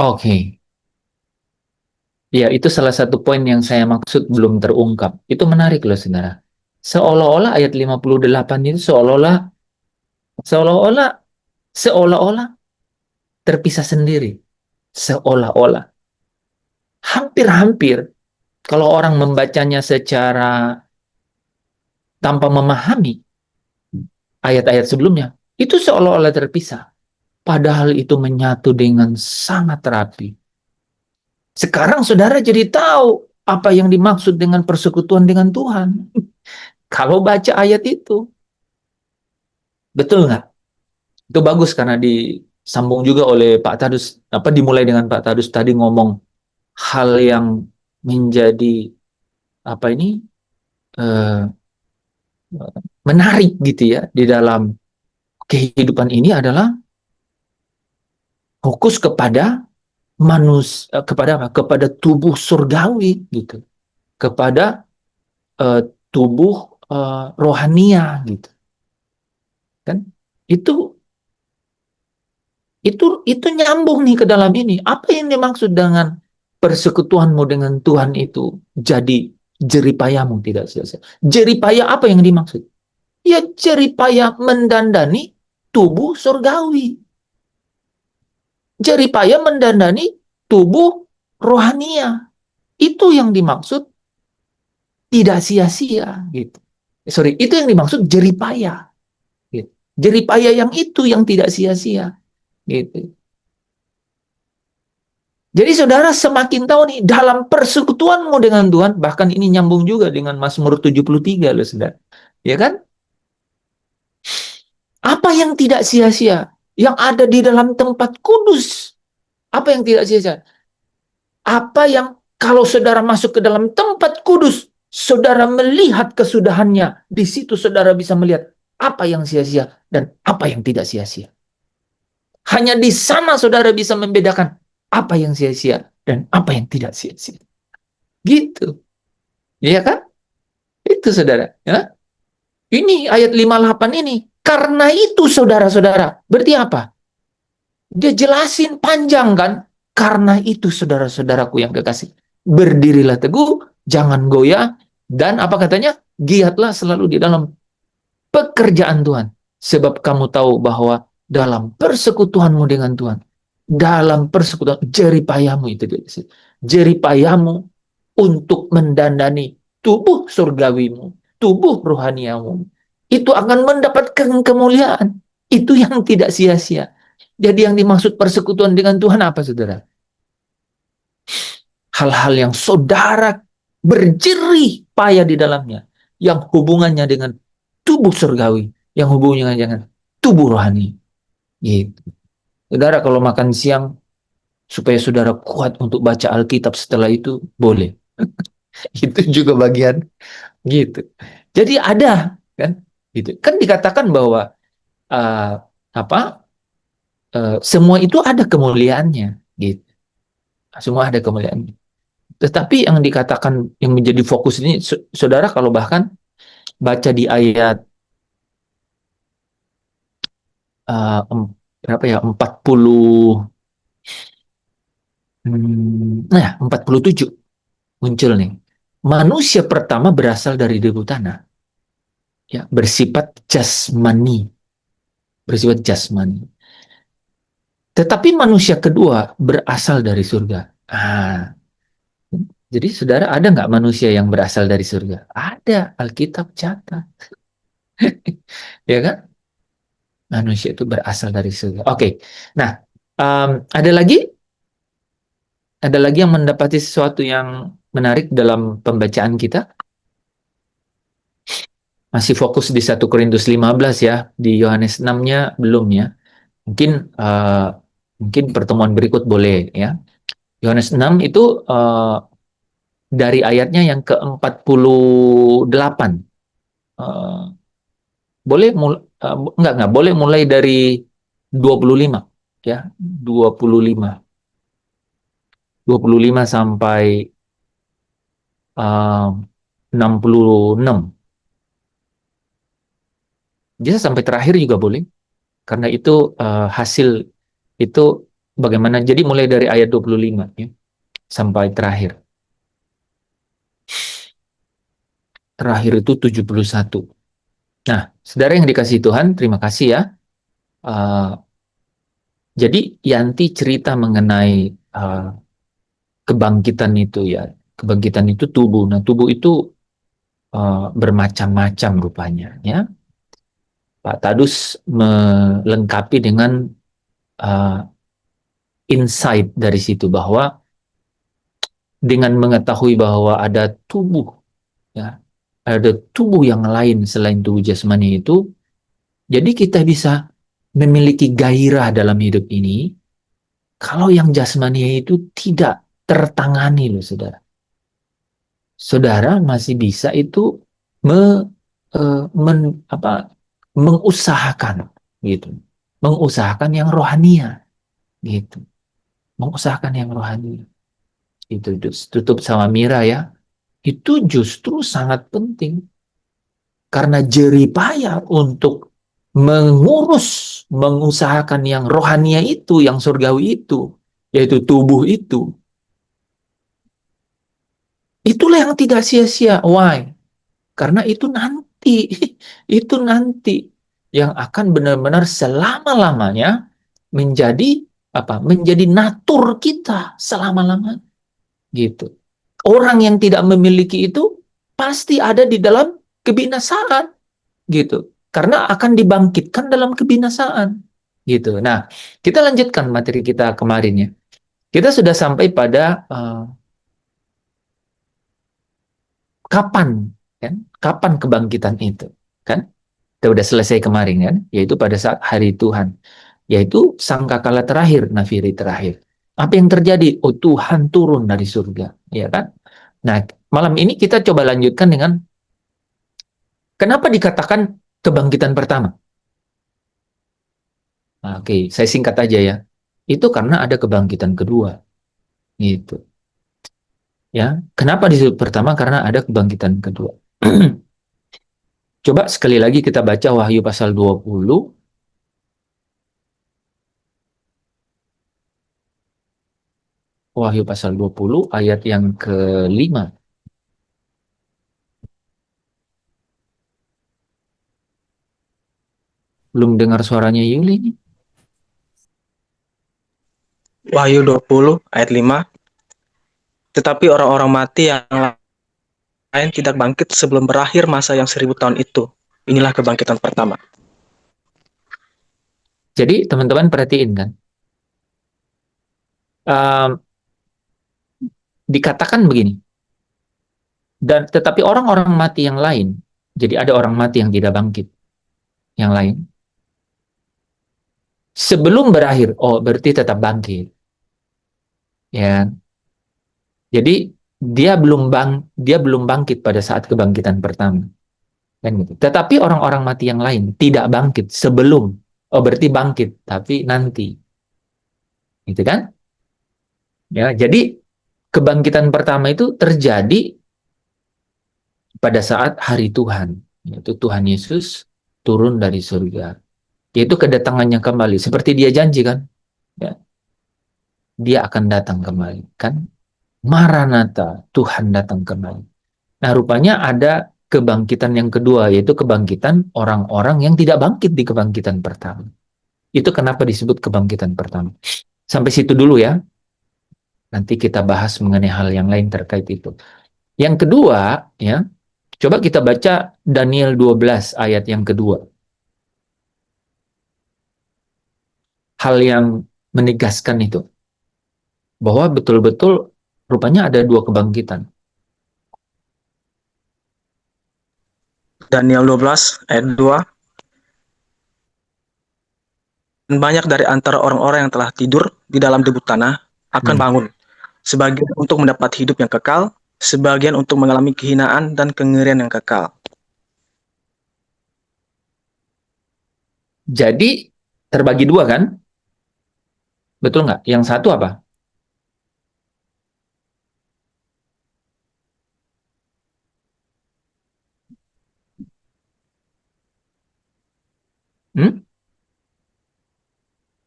Oke. Ya, itu salah satu poin yang saya maksud belum terungkap. Itu menarik loh, saudara. Seolah-olah ayat 58 itu seolah-olah terpisah sendiri. Seolah-olah. Hampir-hampir kalau orang membacanya secara tanpa memahami ayat-ayat sebelumnya, itu seolah-olah terpisah. Padahal itu menyatu dengan sangat rapi. Sekarang saudara jadi tahu apa yang dimaksud dengan persekutuan dengan Tuhan. Kalau baca ayat itu. Betul nggak? Itu bagus karena disambung juga oleh Pak Tadus. Dimulai dengan Pak Tadus tadi ngomong hal yang menjadi menarik gitu ya di dalam kehidupan ini adalah fokus kepada kepada tubuh surgawi gitu, kepada tubuh rohania gitu kan. Itu nyambung nih ke dalam ini. Apa yang dimaksud dengan persekutuanmu dengan Tuhan itu jadi jeripayamu tidak sia-sia. Jeripaya apa yang dimaksud? Ya jeripaya mendandani tubuh surgawi. Jeripaya mendandani tubuh rohania. Itu yang dimaksud tidak sia-sia gitu. Itu yang dimaksud jeripaya. Gitu. Jeripaya yang itu yang tidak sia-sia. Gitu. Jadi saudara semakin tahu nih dalam persekutuanmu dengan Tuhan, bahkan ini nyambung juga dengan Mazmur 73 loh saudara. Ya kan? Apa yang tidak sia-sia? Yang ada di dalam tempat kudus. Apa yang tidak sia-sia? Apa yang kalau saudara masuk ke dalam tempat kudus, saudara melihat kesudahannya, di situ saudara bisa melihat apa yang sia-sia dan apa yang tidak sia-sia. Hanya di sana saudara bisa membedakan apa yang sia-sia dan apa yang tidak sia-sia. Gitu. Iya kan? Itu saudara. Ya? Ini ayat 58 ini. Karena itu saudara-saudara. Berarti apa? Dia jelasin panjang kan? Karena itu saudara-saudaraku yang kekasih. berdirilah teguh, jangan goyah, dan apa katanya? Giatlah selalu di dalam pekerjaan Tuhan. Sebab kamu tahu bahwa dalam persekutuanmu dengan Tuhan, dalam persekutuan, jeripayamu itu dia. Jeripayamu untuk mendandani tubuh surgawimu, tubuh rohaniamu, itu akan mendapatkan kemuliaan. Itu yang tidak sia-sia. Jadi yang dimaksud persekutuan dengan Tuhan apa, saudara? Hal-hal yang saudara berjerih payah di dalamnya, yang hubungannya dengan tubuh surgawi, yang hubungannya dengan tubuh rohani. Gitu. Saudara kalau makan siang, supaya saudara kuat untuk baca Alkitab setelah itu, boleh. Itu juga bagian gitu. Jadi ada kan, gitu. Kan dikatakan bahwa uh, apa? Semua itu ada kemuliaannya, gitu. Semua ada kemuliaannya. Tetapi yang dikatakan yang menjadi fokus ini, saudara kalau bahkan baca di ayat berapa ya, 40, nah 47 muncul nih. Manusia pertama berasal dari debu tanah, ya, bersifat jasmani, bersifat jasmani. Tetapi manusia kedua berasal dari surga. Jadi saudara, ada nggak manusia yang berasal dari surga? Ada, Alkitab catat. Ya kan? Manusia itu berasal dari surga. Oke. Nah, ada lagi yang mendapati sesuatu yang menarik dalam pembacaan kita. Masih fokus di 1 Korintus 15 ya. Di Yohanes 6-nya belum ya. Mungkin pertemuan berikut boleh ya. Yohanes 6 itu dari ayatnya yang ke-48. Boleh enggak boleh mulai dari 25 ya. 25 sampai 66. Bisa sampai terakhir juga boleh. Karena itu hasil itu bagaimana. Jadi mulai dari ayat 25 ya, sampai terakhir. Terakhir itu 71. Nah, saudara yang dikasihi Tuhan, terima kasih ya. Jadi Yanti cerita mengenai kebangkitan itu ya. Kebangkitan itu tubuh. Nah, tubuh itu bermacam-macam rupanya ya. Pak Tadus melengkapi dengan insight dari situ bahwa dengan mengetahui bahwa ada tubuh ya, ada tubuh yang lain selain tubuh jasmani itu, jadi kita bisa memiliki gairah dalam hidup ini kalau yang jasmani itu tidak tertangani loh saudara. Saudara masih bisa itu mengusahakan gitu. Mengusahakan yang rohania gitu. Mengusahakan yang rohani. Itu tutup sama Mira ya. Itu justru sangat penting. Karena jeripaya untuk mengusahakan yang rohania itu, yang surgawi itu, yaitu tubuh itu. Itulah yang tidak sia-sia. Why? Karena itu nanti, itu nanti yang akan benar-benar selama-lamanya menjadi apa? Menjadi natur kita selama-lamanya. Gitu. Orang yang tidak memiliki itu pasti ada di dalam kebinasaan, gitu. Karena akan dibangkitkan dalam kebinasaan, gitu. Nah, kita lanjutkan materi kita kemarin ya. Kita sudah sampai pada kapan, kan? Kapan kebangkitan itu, kan? Kita udah selesai kemarin kan, yaitu pada saat hari Tuhan, yaitu sangkakala terakhir, nafiri terakhir. Apa yang terjadi? Oh, Tuhan turun dari surga, ya kan? Nah, malam ini kita coba lanjutkan dengan kenapa dikatakan kebangkitan pertama. Nah, oke, saya singkat aja ya. Itu karena ada kebangkitan kedua, gitu. Ya, kenapa disebut pertama? Karena ada kebangkitan kedua. Coba sekali lagi kita baca Wahyu pasal 20. Wahyu pasal 20 ayat yang ke-5. Belum dengar suaranya Yuli nih. Wahyu 20 ayat 5. Tetapi orang-orang mati yang lain tidak bangkit sebelum berakhir masa yang 1000 tahun itu. Inilah kebangkitan pertama. Jadi teman-teman perhatiin kan. Ehm, dikatakan begini. Dan tetapi orang-orang mati yang lain, jadi ada orang mati yang tidak bangkit, yang lain. Sebelum berakhir, oh berarti tetap bangkit. Ya. Jadi dia belum bangkit pada saat kebangkitan pertama. Kan gitu. Tetapi orang-orang mati yang lain tidak bangkit sebelum. Oh berarti bangkit, tapi nanti. Gitu kan? Ya, jadi kebangkitan pertama itu terjadi pada saat hari Tuhan, yaitu Tuhan Yesus turun dari surga. Yaitu kedatangannya kembali, seperti dia janji kan? Ya. Dia akan datang kembali, kan? Maranatha, Tuhan datang kembali. Nah, rupanya ada kebangkitan yang kedua, yaitu kebangkitan orang-orang yang tidak bangkit di kebangkitan pertama. Itu kenapa disebut kebangkitan pertama. Sampai situ dulu ya. Nanti kita bahas mengenai hal yang lain terkait itu. Yang kedua, ya, coba kita baca Daniel 12 ayat yang kedua. Hal yang menegaskan itu. Bahwa betul-betul rupanya ada dua kebangkitan. Daniel 12 ayat 2. Dan banyak dari antara orang-orang yang telah tidur di dalam debu tanah akan bangun. Sebagian untuk mendapat hidup yang kekal, sebagian untuk mengalami kehinaan dan kengerian yang kekal. Jadi terbagi dua kan? Betul nggak? Yang satu apa?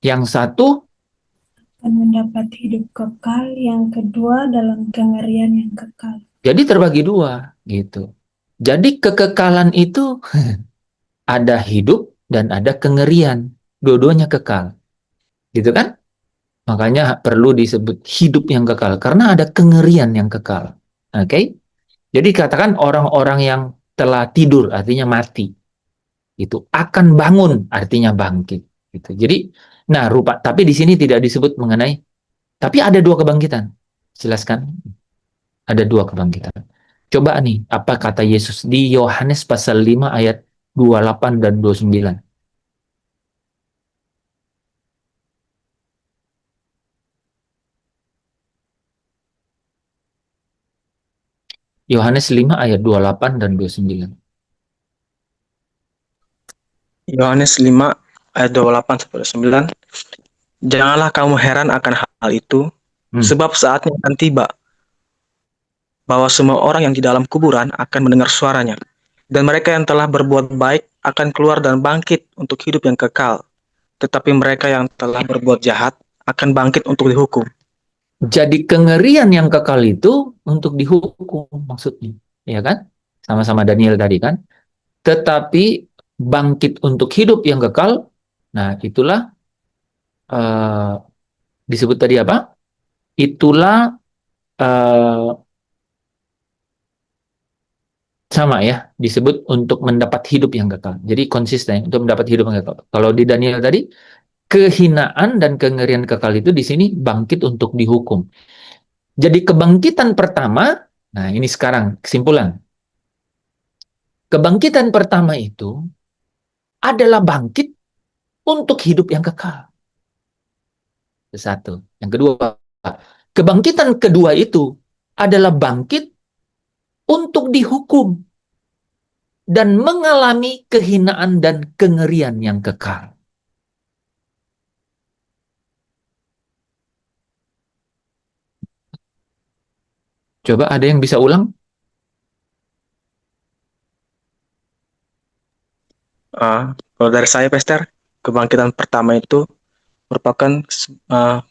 Yang satu, akan mendapat hidup kekal, yang kedua dalam kengerian yang kekal. jadi terbagi dua gitu. Jadi kekekalan itu ada hidup dan ada kengerian. Dua-duanya kekal. Gitu kan? Makanya perlu disebut hidup yang kekal. Karena ada kengerian yang kekal. Oke? Jadi katakan orang-orang yang telah tidur, artinya mati. Itu akan bangun, artinya bangkit. Gitu. Jadi, nah tapi di sini tidak disebut mengenai, tapi ada dua kebangkitan. Jelaskan? Ada dua kebangkitan. Coba nih, apa kata Yesus di Yohanes pasal 5 ayat 28 dan 29. Yohanes 5 ayat 28 dan 29. Yohanes 5 ayat 28-29. Janganlah kamu heran akan hal itu, sebab saatnya akan tiba bahwa semua orang yang di dalam kuburan akan mendengar suaranya. Dan mereka yang telah berbuat baik akan keluar dan bangkit untuk hidup yang kekal. Tetapi mereka yang telah berbuat jahat akan bangkit untuk dihukum. Jadi kengerian yang kekal itu untuk dihukum maksudnya. Ya kan? Sama-sama Daniel tadi kan? Tetapi bangkit untuk hidup yang kekal, nah itulah disebut tadi apa? Itulah sama ya, disebut untuk mendapat hidup yang kekal. Jadi konsisten untuk mendapat hidup yang kekal. Kalau di Daniel tadi, kehinaan dan kengerian kekal itu di sini bangkit untuk dihukum. Jadi kebangkitan pertama, nah ini sekarang kesimpulan. Kebangkitan pertama itu adalah bangkit untuk hidup yang kekal. Itu satu. Yang kedua, kebangkitan kedua itu adalah bangkit untuk dihukum dan mengalami kehinaan dan kengerian yang kekal. Coba ada yang bisa ulang? Kalau dari saya, Pastor, kebangkitan pertama itu merupakan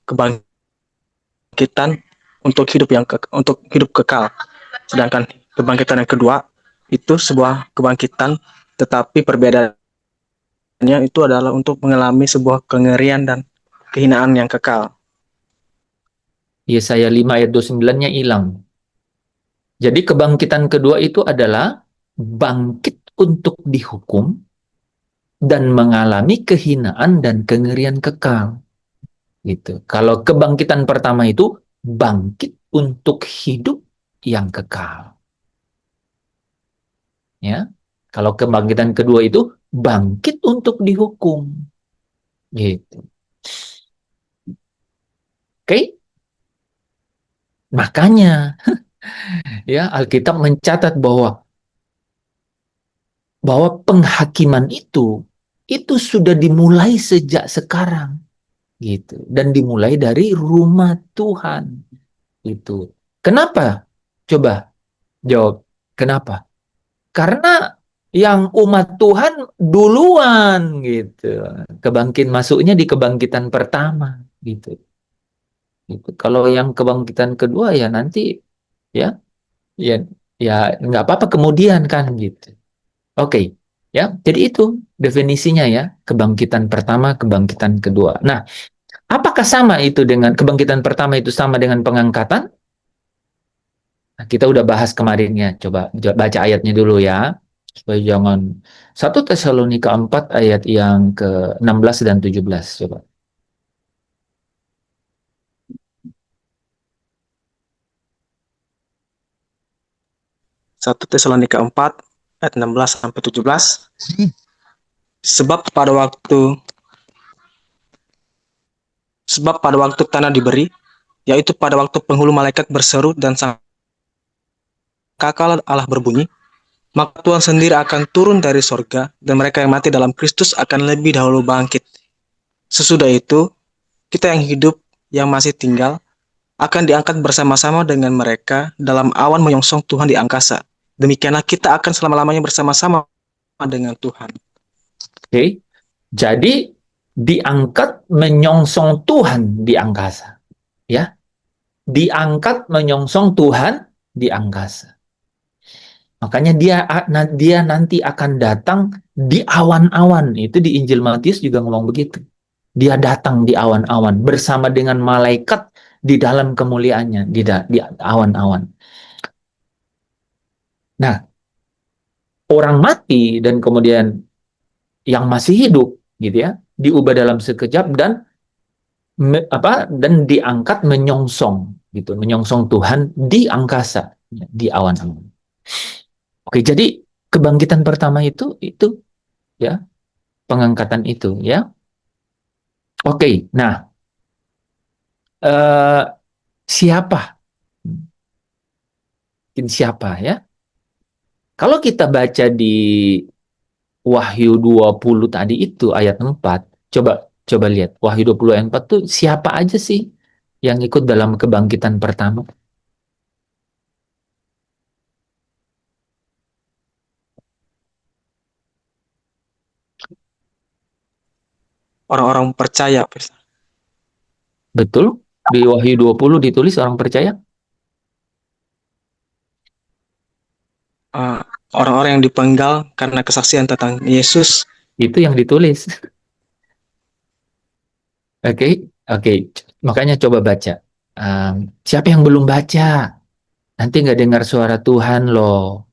kebangkitan untuk hidup kekal. Sedangkan kebangkitan yang kedua itu sebuah kebangkitan, tetapi perbedaannya itu adalah untuk mengalami sebuah kengerian dan kehinaan yang kekal. Yesaya 5 ayat 29-nya hilang. Jadi kebangkitan kedua itu adalah bangkit untuk dihukum dan mengalami kehinaan dan kengerian kekal. Gitu. Kalau kebangkitan pertama itu bangkit untuk hidup yang kekal. Ya. Kalau kebangkitan kedua itu bangkit untuk dihukum. Gitu. Oke? Makanya ya Alkitab mencatat bahwa penghakiman itu sudah dimulai sejak sekarang gitu dan dimulai dari rumah Tuhan itu. Kenapa? Coba jawab. Kenapa? Karena yang umat Tuhan duluan gitu. Kebangkitan masuknya di kebangkitan pertama gitu. Gitu. Kalau yang kebangkitan kedua ya nanti ya ya ya nggak apa-apa kemudian kan gitu. Oke, ya. Jadi itu definisinya ya, kebangkitan pertama, kebangkitan kedua. Nah, apakah sama itu dengan kebangkitan pertama itu sama dengan pengangkatan? Nah, kita udah bahas kemarin ya. Coba baca ayatnya dulu ya. Supaya jangan 1 Tesalonika 4 ayat yang ke-16 dan 17. Coba. 1 Tesalonika 4 ayat 16 sampai 17. Sebab pada waktu tanah diberi, yaitu pada waktu penghulu malaikat berseru dan sangkakala Allah berbunyi, maka Tuhan sendiri akan turun dari sorga, dan mereka yang mati dalam Kristus akan lebih dahulu bangkit. Sesudah itu, kita yang hidup, yang masih tinggal, akan diangkat bersama-sama dengan mereka dalam awan menyongsong Tuhan di angkasa. Demikianlah kita akan selama-lamanya bersama-sama dengan Tuhan. Oke. Jadi diangkat menyongsong Tuhan di angkasa. Ya. Diangkat menyongsong Tuhan di angkasa. Makanya dia nanti akan datang di awan-awan. Itu di Injil Matius juga ngomong begitu. Dia datang di awan-awan bersama dengan malaikat di dalam kemuliaannya di awan-awan. Nah, orang mati dan kemudian yang masih hidup gitu ya, diubah dalam sekejap dan diangkat menyongsong gitu, menyongsong Tuhan di angkasa, di awan-awan. Oke, jadi kebangkitan pertama itu ya, pengangkatan itu ya. Oke, nah eh, siapa? Mungkin siapa ya? Kalau kita baca di Wahyu 20 tadi itu ayat 4, coba coba lihat Wahyu 20 ayat 4 tuh siapa aja sih yang ikut dalam kebangkitan pertama? Orang-orang percaya, Betul? Di Wahyu 20 ditulis orang percaya? orang-orang yang dipenggal karena kesaksian tentang Yesus. Itu yang ditulis. Oke, oke. Makanya coba baca. Siapa yang belum baca? Nanti nggak dengar suara Tuhan loh.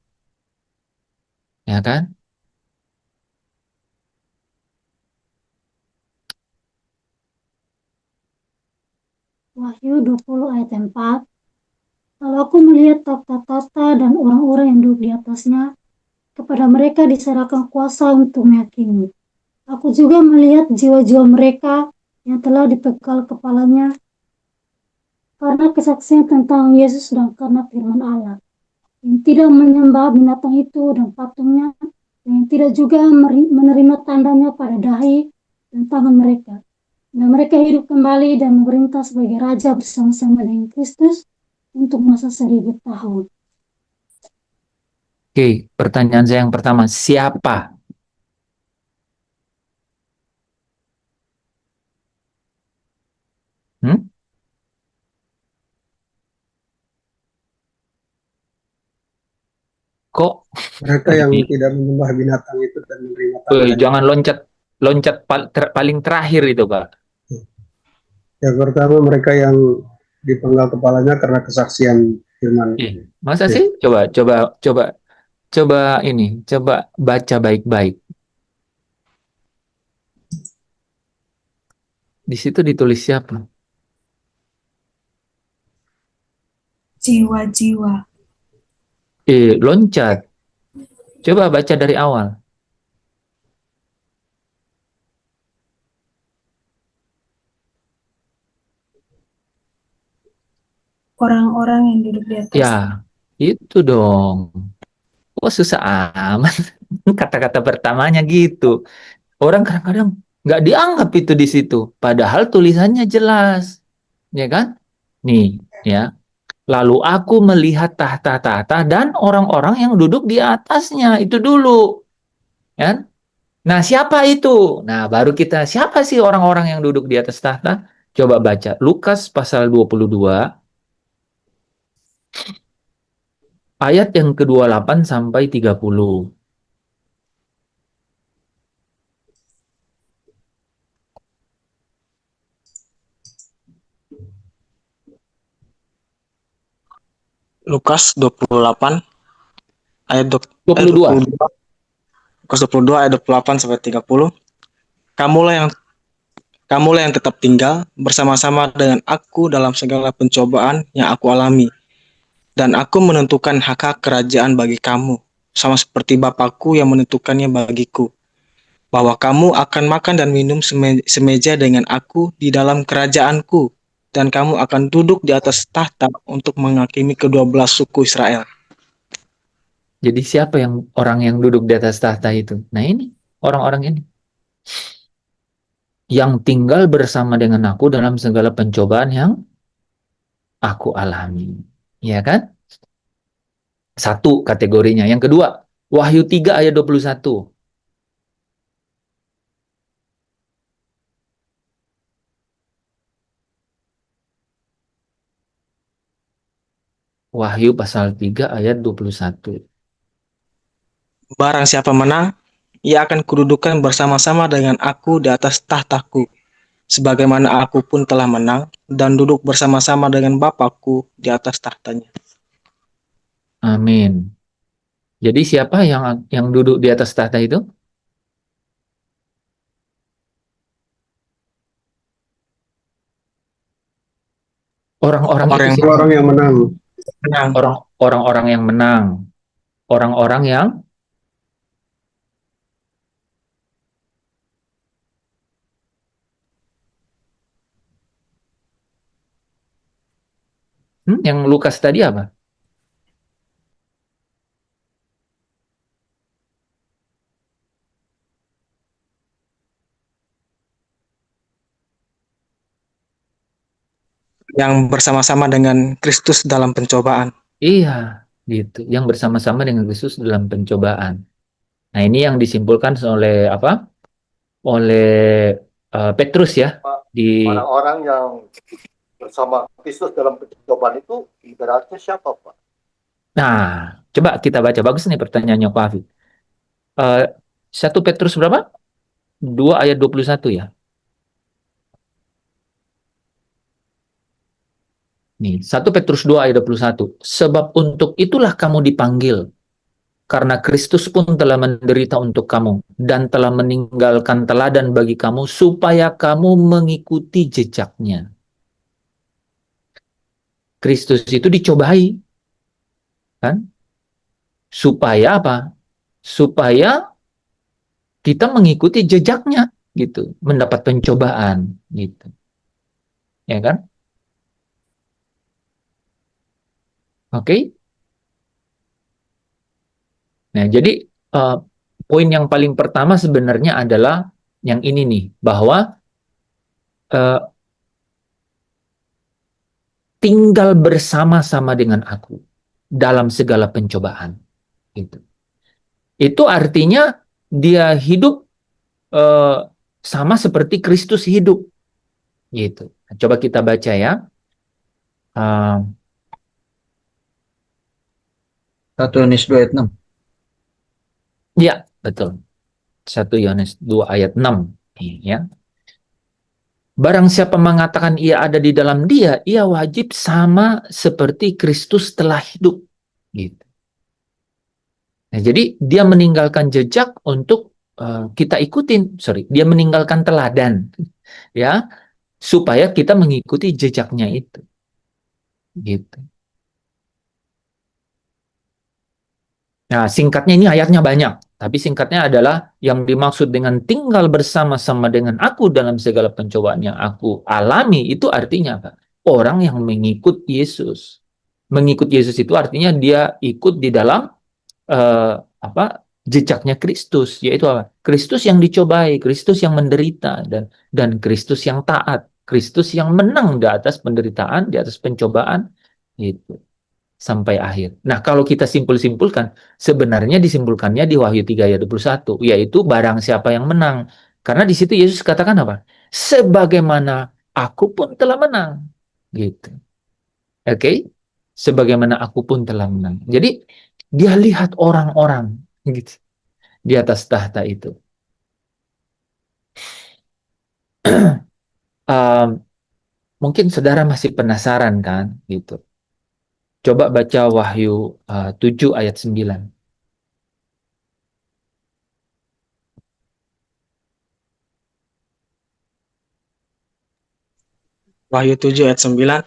Ya kan? Wahyu 20 ayat 4. Lalu aku melihat takhta-takhta dan orang-orang yang duduk di atasnya, kepada mereka diserahkan kuasa untuk menghakimi. Aku juga melihat jiwa-jiwa mereka yang telah dipekal kepalanya karena kesaksian tentang Yesus dan karena firman Allah, yang tidak menyembah binatang itu dan patungnya, yang tidak juga menerima tandanya pada dahi dan tangan mereka. Dan mereka hidup kembali dan memerintah sebagai raja bersama-sama dengan Kristus untuk masa 1000 tahun. Oke, pertanyaan saya yang pertama, siapa? Hmm? Kok Mereka yang di- tidak menyembah binatang itu dan menerima tanda. jangan loncat loncat paling terakhir itu, Pak. Yang pertama mereka yang dipenggal kepalanya karena kesaksian firman. Masa Ya. sih? Coba ini, coba baca baik-baik. Di situ ditulis siapa? Jiwa-jiwa. Loncat. Coba baca dari awal. Orang-orang yang duduk di atas. Ya, itu dong. Kok susah amat? Kata-kata pertamanya gitu. Orang kadang-kadang nggak dianggap itu di situ. Padahal tulisannya jelas. Ya kan? Nih, ya. Lalu aku melihat tahta-tahta dan orang-orang yang duduk di atasnya. Itu dulu. Kan? Nah, siapa itu? Nah, baru kita, siapa sih orang-orang yang duduk di atas tahta? Coba baca. Lukas pasal 22, ayat yang ke-28 sampai 30. Lukas 28 ayat 22. 22. Lukas 22 ayat 28 sampai 30. Kamulah yang Kamulah yang tetap tinggal bersama-sama dengan aku dalam segala pencobaan yang aku alami. Dan aku menentukan hak-hak kerajaan bagi kamu, sama seperti Bapakku yang menentukannya bagiku. Bahwa kamu akan makan dan minum semeja dengan aku di dalam kerajaanku. Dan kamu akan duduk di atas tahta untuk menghakimi kedua belas suku Israel. Jadi siapa yang orang yang duduk di atas tahta itu? Nah ini, orang-orang ini. Yang tinggal bersama dengan aku dalam segala pencobaan yang aku alami. Ya kan? Satu kategorinya. Yang kedua, Wahyu 3 ayat 21. Wahyu pasal 3 ayat 21. Barang siapa menang, ia akan kududukan bersama-sama dengan aku di atas tahtaku. Sebagaimana aku pun telah menang dan duduk bersama-sama dengan Bapakku di atas tahtanya. Amin. Jadi siapa yang duduk di atas tahta itu? Orang-orang itu Orang siapa? Orang yang menang. menang. Orang-orang yang menang. Orang-orang yang yang Lukas tadi apa? Yang bersama-sama dengan Kristus dalam pencobaan. Iya, gitu. Yang bersama-sama dengan Kristus dalam pencobaan. Nah, ini yang disimpulkan oleh apa? Oleh Petrus ya di Orang-orang yang bersama Kristus dalam pencobaan itu ibaratnya siapa, Pak? Nah, coba kita baca. Bagus nih pertanyaannya Pak Hafid. 1 Petrus berapa? 2 ayat 21 ya. Nih, 1 Petrus 2 ayat 21. Sebab untuk itulah kamu dipanggil, karena Kristus pun telah menderita untuk kamu, dan telah meninggalkan teladan bagi kamu, supaya kamu mengikuti jejaknya. Kristus itu dicobai, kan? Supaya apa? Supaya kita mengikuti jejaknya, gitu. Mendapat pencobaan, gitu. Ya kan? Oke? Nah, jadi poin yang paling pertama sebenarnya adalah yang ini nih, bahwa tinggal bersama-sama dengan aku dalam segala pencobaan. Gitu. Itu artinya dia hidup sama seperti Kristus hidup. Gitu. Coba kita baca ya. 1 Yohanes 2 ayat 6. Ya, betul. 1 Yohanes 2 ayat 6. Ya. Barang siapa mengatakan ia ada di dalam dia, ia wajib sama seperti Kristus telah hidup. Gitu. Nah, jadi dia meninggalkan jejak untuk kita ikutin. Dia meninggalkan teladan, ya, supaya kita mengikuti jejaknya itu. Gitu. Nah, singkatnya ini ayatnya banyak, tapi singkatnya adalah yang dimaksud dengan tinggal bersama-sama dengan aku dalam segala pencobaan yang aku alami, itu artinya apa? Orang yang mengikut Yesus. Mengikut Yesus itu artinya dia ikut di dalam jejaknya Kristus, yaitu apa? Kristus yang dicobai, Kristus yang menderita, dan Kristus yang taat, Kristus yang menang di atas penderitaan, di atas pencobaan, gitu sampai akhir. Nah, kalau kita simpulkan, sebenarnya disimpulkannya di Wahyu 3 ayat 21, yaitu barang siapa yang menang. Karena di situ Yesus katakan apa? Sebagaimana aku pun telah menang. Gitu. Oke? Sebagaimana aku pun telah menang. Jadi, dia lihat orang-orang gitu di atas tahta itu. Mungkin saudara masih penasaran kan? Gitu. Coba baca Wahyu 7 ayat 9. Wahyu 7 ayat 9.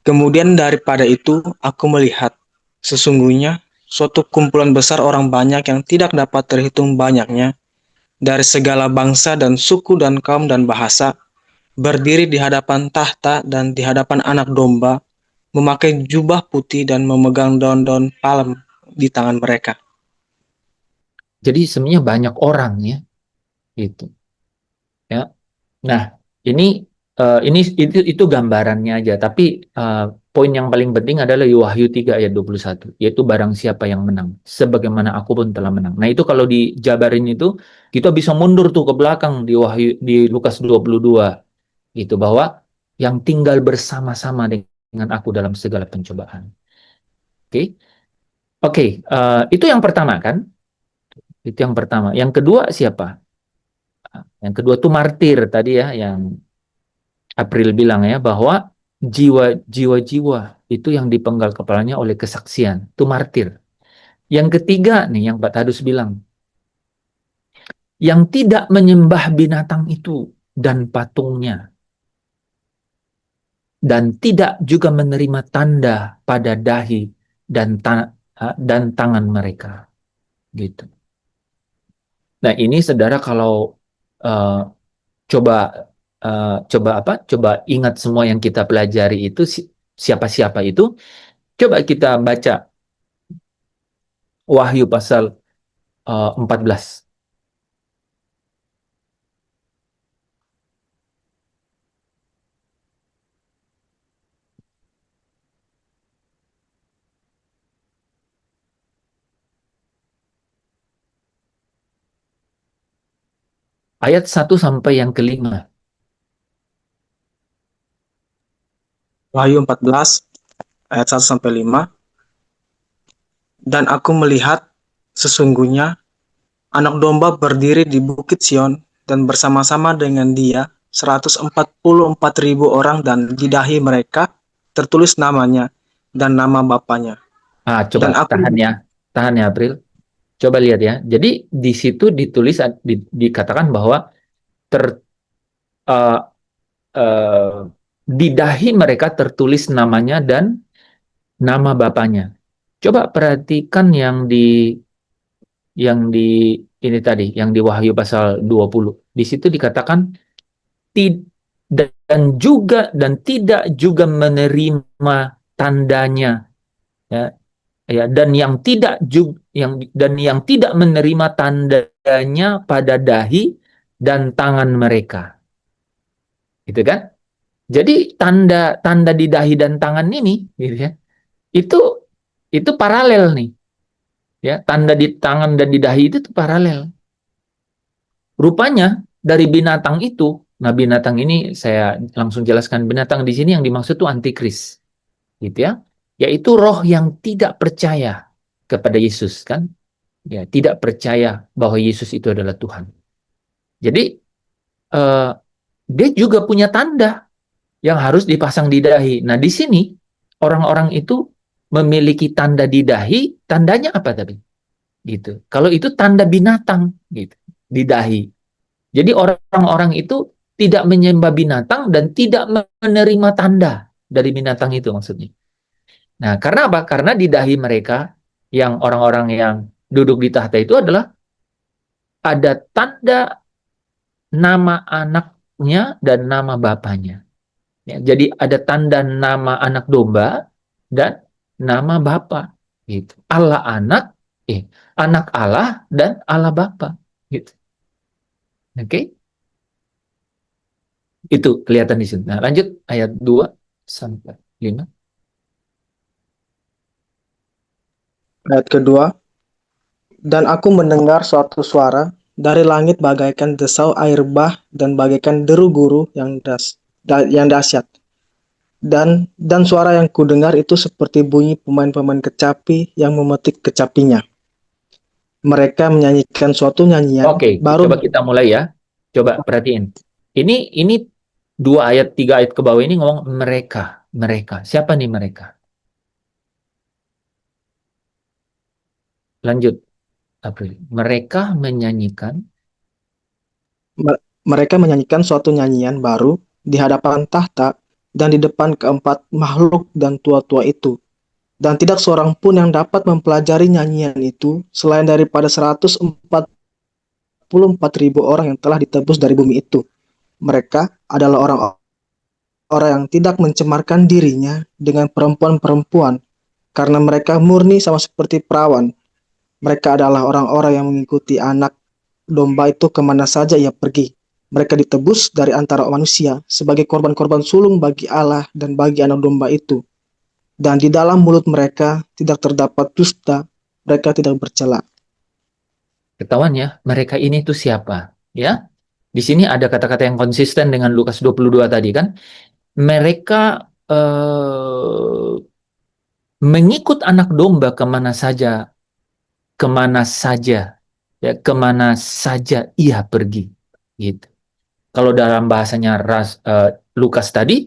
Kemudian daripada itu aku melihat, sesungguhnya suatu kumpulan besar orang banyak yang tidak dapat terhitung banyaknya, dari segala bangsa dan suku dan kaum dan bahasa, berdiri di hadapan tahta dan di hadapan anak domba, memakai jubah putih dan memegang daun-daun palem di tangan mereka. Jadi sebenarnya banyak orang ya, gitu. Ya. Nah, itu gambarannya aja. Tapi poin yang paling penting adalah di Wahyu 3 ayat 21, yaitu barang siapa yang menang, sebagaimana aku pun telah menang. Nah, itu kalau dijabarin itu, kita bisa mundur tuh ke belakang di Lukas 22, gitu, bahwa yang tinggal bersama-sama dengan aku dalam segala pencobaan. Oke. Oke, itu yang pertama kan? Itu yang pertama. Yang kedua siapa? Yang kedua tuh martir tadi ya, yang April bilang ya, bahwa jiwa-jiwa itu yang dipenggal kepalanya oleh kesaksian, itu martir. Yang ketiga nih, yang Pak Tadus bilang, yang tidak menyembah binatang itu dan patungnya, dan tidak juga menerima tanda pada dahi dan tangan mereka, gitu. Nah, ini saudara kalau uh, coba ingat semua yang kita pelajari itu, siapa-siapa itu. Coba kita baca Wahyu pasal 14. Ayat 1 sampai yang kelima. Wahyu 14 ayat 1 sampai 5. Dan aku melihat sesungguhnya anak domba berdiri di bukit Sion dan bersama-sama dengan dia 144.000 orang, dan di dahi mereka tertulis namanya dan nama bapaknya. Coba Dan aku tahan ya April. Coba lihat ya. Jadi di situ ditulis dikatakan bahwa di dahi mereka tertulis namanya dan nama bapaknya. Coba perhatikan yang di ini tadi, yang di Wahyu pasal 20. Di situ dikatakan dan tidak juga menerima tandanya, ya, dan yang tidak menerima tandanya pada dahi dan tangan mereka, gitu kan? Jadi tanda di dahi dan tangan ini, gitu ya, itu paralel nih, ya, tanda di tangan dan di dahi itu paralel. Rupanya dari binatang itu, nah binatang ini saya langsung jelaskan, binatang di sini yang dimaksud itu antikris, gitu ya, yaitu roh yang tidak percaya kepada Yesus kan, ya, tidak percaya bahwa Yesus itu adalah Tuhan. Jadi dia juga punya tanda yang harus dipasang di dahi. Nah, di sini orang-orang itu memiliki tanda di dahi. Tandanya apa tadi? Gitu. Kalau itu tanda binatang, gitu, di dahi. Jadi orang-orang itu tidak menyembah binatang dan tidak menerima tanda dari binatang itu maksudnya. Nah, karena apa? Karena di dahi mereka, yang orang-orang yang duduk di tahta itu adalah ada tanda nama anaknya dan nama bapaknya. Ya, jadi ada tanda nama anak domba dan nama bapa. Gitu. Allah anak, anak Allah dan Allah bapa. Gitu. Oke? Itu kelihatan di sini. Nah, lanjut ayat 2 sampai 5. Ayat kedua, dan aku mendengar suatu suara dari langit bagaikan desau air bah dan bagaikan deru guru yang dahsyat. Dan suara yang kudengar itu seperti bunyi pemain-pemain kecapi yang memetik kecapinya. Mereka menyanyikan suatu nyanyian Oke, baru. coba kita mulai ya. Coba perhatiin. Ini 2 ayat 3 ayat ke bawah ini ngomong mereka. Siapa nih mereka? Lanjut, April. Mereka menyanyikan suatu nyanyian baru di hadapan tahta dan di depan keempat makhluk dan tua-tua itu. Dan tidak seorang pun yang dapat mempelajari nyanyian itu selain daripada 144.000 orang yang telah ditebus dari bumi itu. Mereka adalah orang yang tidak mencemarkan dirinya dengan perempuan-perempuan, karena mereka murni sama seperti perawan. Mereka adalah orang-orang yang mengikuti anak domba itu kemana saja ia pergi. Mereka ditebus dari antara manusia sebagai korban-korban sulung bagi Allah dan bagi anak domba itu. Dan di dalam mulut mereka tidak terdapat dusta, mereka tidak bercela. ketahuan ya, mereka ini tuh siapa? Ya. Di sini ada kata-kata yang konsisten dengan Lukas 22 tadi kan. Mereka mengikut anak domba kemana saja ya, kemana saja ia pergi, gitu. Kalau dalam bahasanya Lukas tadi,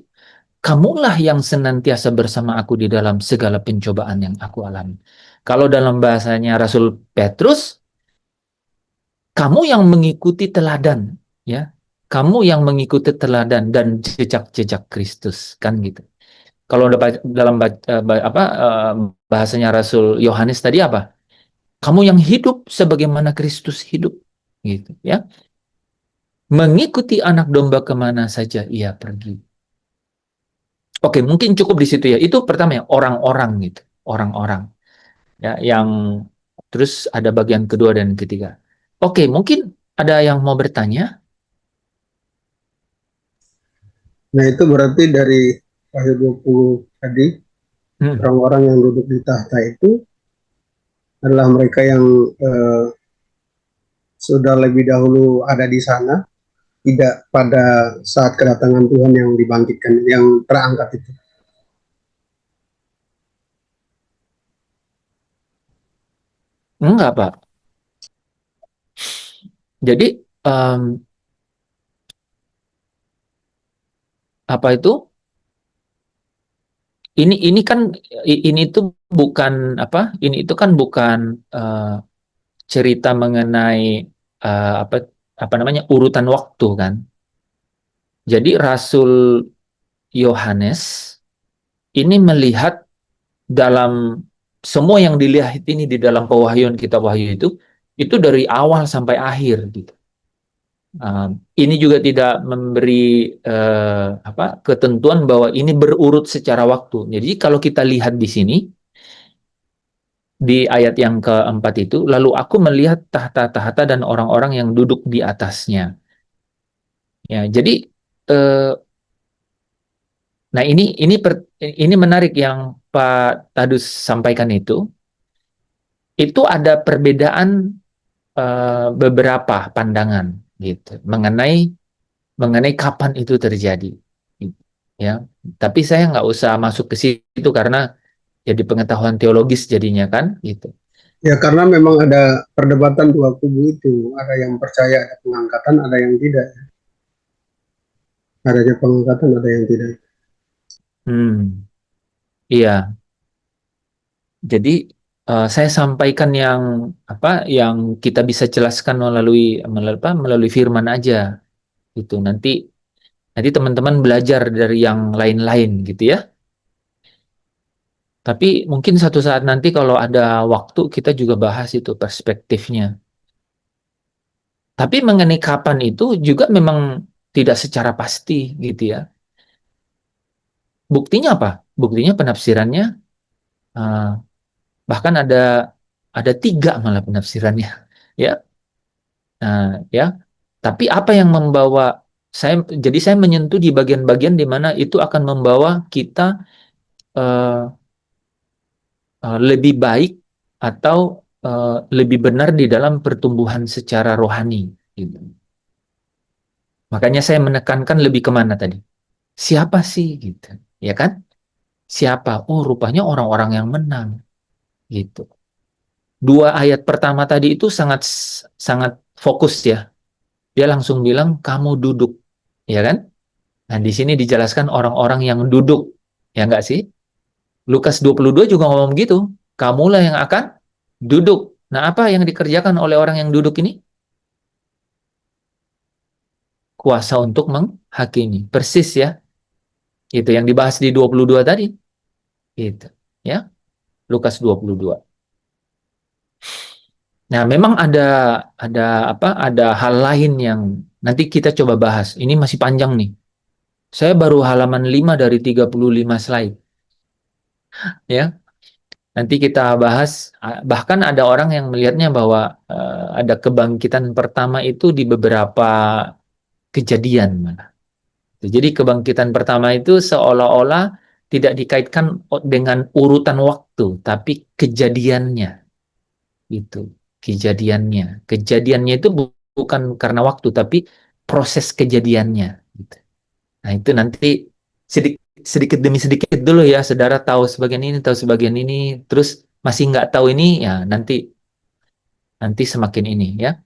kamulah yang senantiasa bersama aku di dalam segala pencobaan yang aku alami. Kalau dalam bahasanya Rasul Petrus, kamu yang mengikuti teladan, ya, kamu yang mengikuti teladan dan jejak-jejak Kristus, kan gitu. Kalau dalam bahasanya Rasul Yohanes tadi apa? Kamu yang hidup sebagaimana Kristus hidup, gitu ya. Mengikuti anak domba kemana saja ia pergi. Oke, mungkin cukup di situ ya. Itu pertama ya, orang-orang gitu, orang-orang. Ya, yang terus ada bagian kedua dan ketiga. Oke, mungkin ada yang mau bertanya? Nah, itu berarti dari ayat 20 tadi, orang-orang yang duduk di tahta itu adalah mereka yang sudah lebih dahulu ada di sana, tidak pada saat kedatangan Tuhan yang dibangkitkan, yang terangkat itu. Enggak, Pak. Jadi, apa itu? Ini kan ini tuh bukan apa? Ini itu kan bukan cerita mengenai apa namanya urutan waktu kan. Jadi Rasul Yohanes ini melihat dalam semua yang dilihat ini di dalam pewahyuan kitab Wahyu itu dari awal sampai akhir gitu. Ini juga tidak memberi ketentuan bahwa ini berurut secara waktu. Jadi kalau kita lihat di sini di ayat yang keempat itu, lalu aku melihat tahta-tahta dan orang-orang yang duduk di atasnya. Ya, jadi nah ini menarik yang Pak Tadus sampaikan itu. Itu ada perbedaan beberapa pandangan gitu mengenai kapan itu terjadi, ya. Tapi saya nggak usah masuk ke situ karena jadi pengetahuan teologis jadinya kan, gitu. Ya karena memang ada perdebatan dua kubu itu, ada yang percaya ada pengangkatan, ada yang tidak. Adanya pengangkatan, ada yang tidak. Iya. Jadi saya sampaikan yang yang kita bisa jelaskan melalui firman aja gitu. Nanti teman-teman belajar dari yang lain-lain gitu ya. Tapi mungkin satu saat nanti kalau ada waktu kita juga bahas itu perspektifnya. Tapi mengenai kapan itu juga memang tidak secara pasti gitu ya. Buktinya apa? Buktinya penafsirannya eh, bahkan ada tiga malah penafsirannya ya. Ya. Tapi apa yang membawa jadi saya menyentuh di bagian-bagian di mana itu akan membawa kita eh, lebih baik atau lebih benar di dalam pertumbuhan secara rohani gitu. Makanya saya menekankan lebih kemana tadi? Siapa sih gitu, ya kan? Siapa? Oh, rupanya orang-orang yang menang gitu. Dua ayat pertama tadi itu sangat sangat fokus ya. Dia langsung bilang kamu duduk, ya kan? Nah, di sini dijelaskan orang-orang yang duduk, ya enggak sih? Lukas 22 juga ngomong gitu. Kamulah yang akan duduk. Nah, apa yang dikerjakan oleh orang yang duduk ini? Kuasa untuk menghakimi. Persis ya. Itu yang dibahas di 22 tadi. Itu, ya. Lukas 22. Nah, memang ada hal lain yang nanti kita coba bahas. Ini masih panjang nih. Saya baru halaman 5 dari 35 slide, ya. Nanti kita bahas, bahkan ada orang yang melihatnya bahwa ada kebangkitan pertama itu di beberapa kejadian malah. Jadi kebangkitan pertama itu seolah-olah tidak dikaitkan dengan urutan waktu, tapi kejadiannya itu. Kejadiannya itu bukan karena waktu, tapi proses kejadiannya. Gitu. Nah itu nanti sedikit, sedikit demi sedikit dulu ya, saudara tahu sebagian ini, terus masih nggak tahu ini, ya nanti semakin ini ya.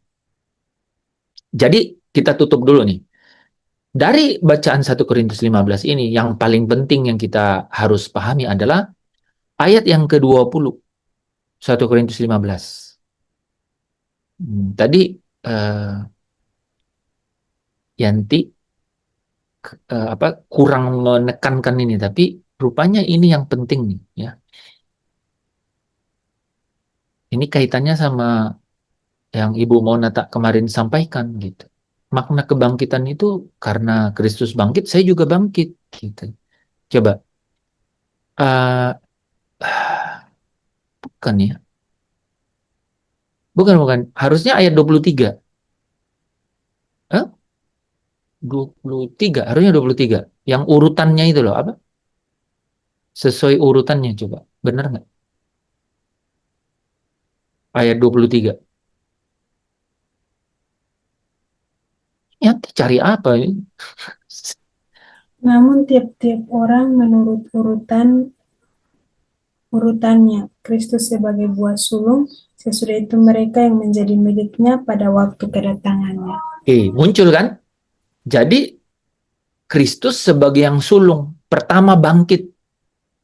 Jadi kita tutup dulu nih. Dari bacaan 1 Korintus 15 ini, yang paling penting yang kita harus pahami adalah ayat yang ke-20, 1 Korintus 15. Tadi Yanti kurang menekankan ini, tapi rupanya ini yang penting nih ya. Ini kaitannya sama yang Ibu Mona tak kemarin sampaikan gitu. Makna kebangkitan itu karena Kristus bangkit, saya juga bangkit gitu. Coba uh, bukan ya? Bukan. Harusnya ayat 23. Hah? 23, harusnya 23. Yang urutannya itu loh, apa? Sesuai urutannya coba. Benar nggak? Ayat 23. Ya, cari apa ini? Namun tiap-tiap orang menurut urutannya, Kristus sebagai buah sulung, sesudah itu mereka yang menjadi miliknya pada waktu kedatangannya. Muncul kan? Jadi Kristus sebagai yang sulung, pertama bangkit.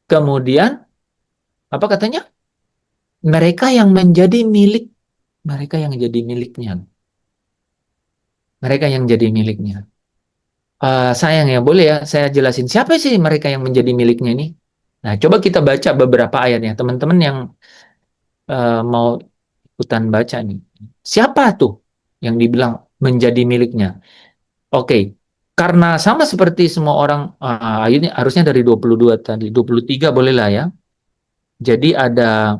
Kemudian, apa katanya? Mereka yang menjadi mereka yang jadi miliknya. Mereka yang jadi miliknya. Sayang ya, boleh ya saya jelasin siapa sih mereka yang menjadi miliknya ini? Nah, coba kita baca beberapa ayatnya. Teman-teman yang mau ikutan baca nih. Siapa tuh yang dibilang menjadi miliknya? Oke, karena sama seperti semua orang, ini harusnya dari 22 tadi, 23 boleh lah ya. Jadi ada,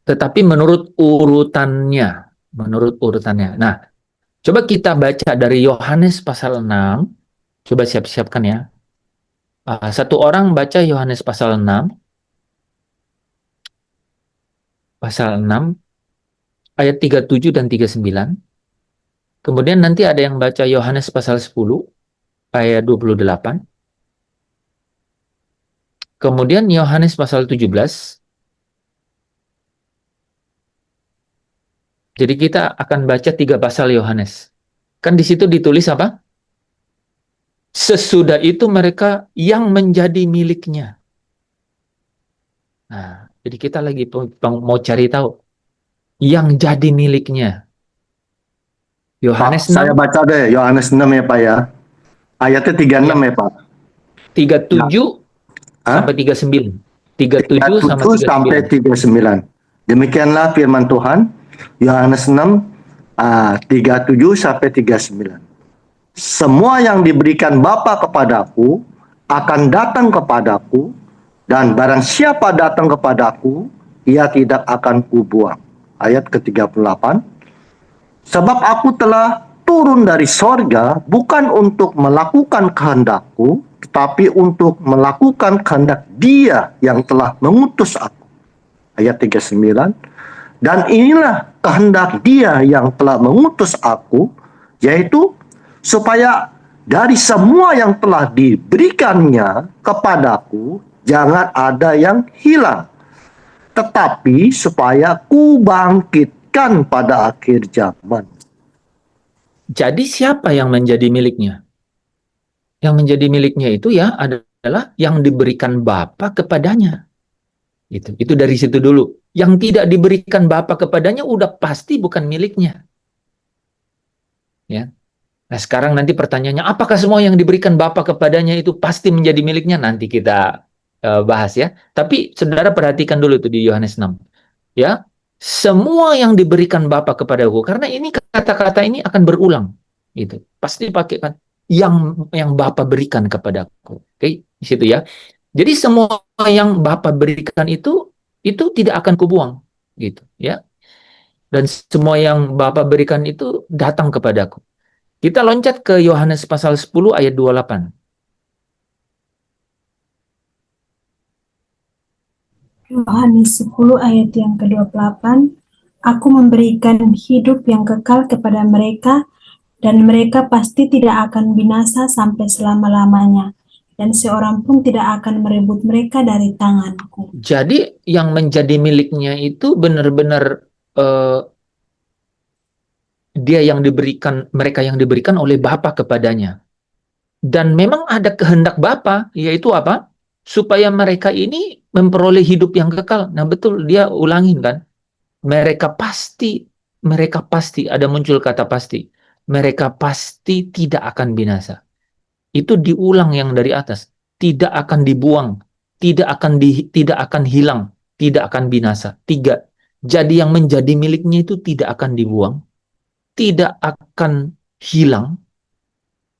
tetapi menurut urutannya. Nah, coba kita baca dari Yohanes pasal 6, coba siap-siapkan ya. Satu orang baca Yohanes pasal 6, ayat 37 dan 39. Kemudian nanti ada yang baca Yohanes pasal 10, ayat 28. Kemudian Yohanes pasal 17. Jadi kita akan baca 3 pasal Yohanes. Kan di situ ditulis apa? Sesudah itu mereka yang menjadi miliknya. Nah, jadi kita lagi mau cari tahu yang jadi miliknya. Pak, Yohanes saya 6, baca deh Yohanes 6 ya Pak ya. Ayatnya 36 ya Pak. 37 Hah? sampai 39. 37 sampai 37 sampai 39. 39. Demikianlah firman Tuhan. Yohanes 6 37 sampai 39. Semua yang diberikan Bapa kepadaku akan datang kepadaku, dan barang siapa datang kepadaku, ia tidak akan kubuang. Ayat ke-38. Sebab aku telah turun dari sorga bukan untuk melakukan kehendakku, tetapi untuk melakukan kehendak Dia yang telah mengutus aku. Ayat 39. Dan inilah kehendak Dia yang telah mengutus aku, yaitu supaya dari semua yang telah diberikannya kepadaku, jangan ada yang hilang, tetapi supaya ku bangkitkan pada akhir zaman. Jadi siapa yang menjadi miliknya? Yang menjadi miliknya itu ya adalah yang diberikan Bapa kepadanya. Itu dari situ dulu. Yang tidak diberikan Bapa kepadanya udah pasti bukan miliknya. Ya. Nah, sekarang nanti pertanyaannya, apakah semua yang diberikan Bapa kepadanya itu pasti menjadi miliknya? Nanti kita bahas ya. Tapi saudara perhatikan dulu tuh di Yohanes 6. Ya. Semua yang diberikan Bapa kepadaku, karena ini kata-kata ini akan berulang. Gitu. Pasti pakai kan yang Bapa berikan kepadaku. Oke, di situ ya. Jadi semua yang Bapa berikan itu tidak akan kubuang, gitu ya. Dan semua yang Bapa berikan itu datang kepadaku. Kita loncat ke Yohanes pasal 10 ayat 28. Yohanes 10 ayat yang ke-28, aku memberikan hidup yang kekal kepada mereka, dan mereka pasti tidak akan binasa sampai selama-lamanya, dan seorang pun tidak akan merebut mereka dari tanganku. Jadi yang menjadi miliknya itu benar-benar dia yang diberikan, mereka yang diberikan oleh Bapa kepadanya. Dan memang ada kehendak Bapa, yaitu apa? Supaya mereka ini memperoleh hidup yang kekal. Nah betul, dia ulangin kan. Mereka pasti, ada muncul kata pasti. Mereka pasti tidak akan binasa. Itu diulang yang dari atas. Tidak akan dibuang, tidak akan hilang, tidak akan binasa. 3. Jadi yang menjadi miliknya itu tidak akan dibuang, tidak akan hilang,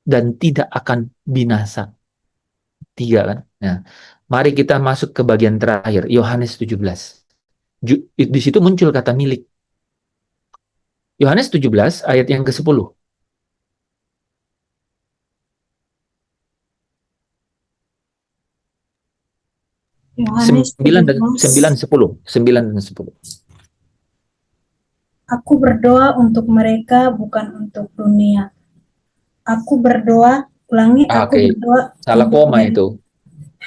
dan tidak akan binasa. 3 kan. Nah, mari kita masuk ke bagian terakhir, Yohanes 17. Di situ muncul kata milik. Yohanes 17 ayat yang ke-10. Yohanes 9 dan 17, 10. 9 dan 10. aku berdoa untuk mereka, bukan untuk dunia. Aku berdoa, ulangi, aku Oke, berdoa salah untuk koma itu.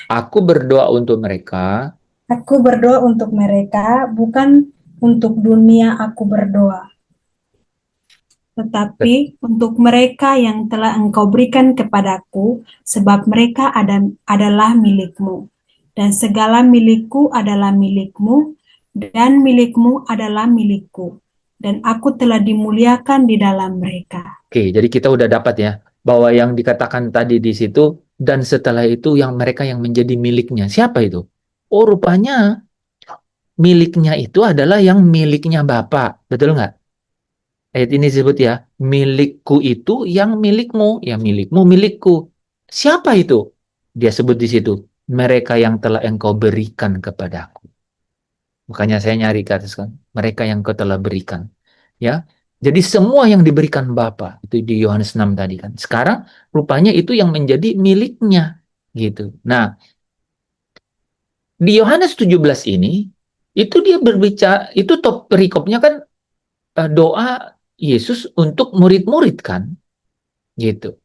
Aku berdoa untuk mereka. Aku berdoa untuk mereka, bukan untuk dunia aku berdoa, tetapi untuk mereka yang telah Engkau berikan kepadaku, sebab mereka adalah milikmu, dan segala milikku adalah milikmu, dan milikmu adalah milikku, dan aku telah dimuliakan di dalam mereka. Oke, jadi kita udah dapat ya, bahwa yang dikatakan tadi di situ, dan setelah itu yang mereka yang menjadi miliknya. Siapa itu? Oh, rupanya miliknya itu adalah yang miliknya Bapa. Betul nggak? Ayat ini disebut ya, milikku itu yang milikmu, ya milikmu, milikku. Siapa itu? Dia sebut di situ, mereka yang telah Engkau berikan kepadaku. Makanya saya nyari ke atas kan, mereka yang Kau telah berikan. Ya, jadi semua yang diberikan Bapa itu di Yohanes 6 tadi kan. Sekarang rupanya itu yang menjadi miliknya, gitu. Nah, di Yohanes 17 ini itu dia berbicara, itu top perikopnya kan doa Yesus untuk murid-murid kan, gitu.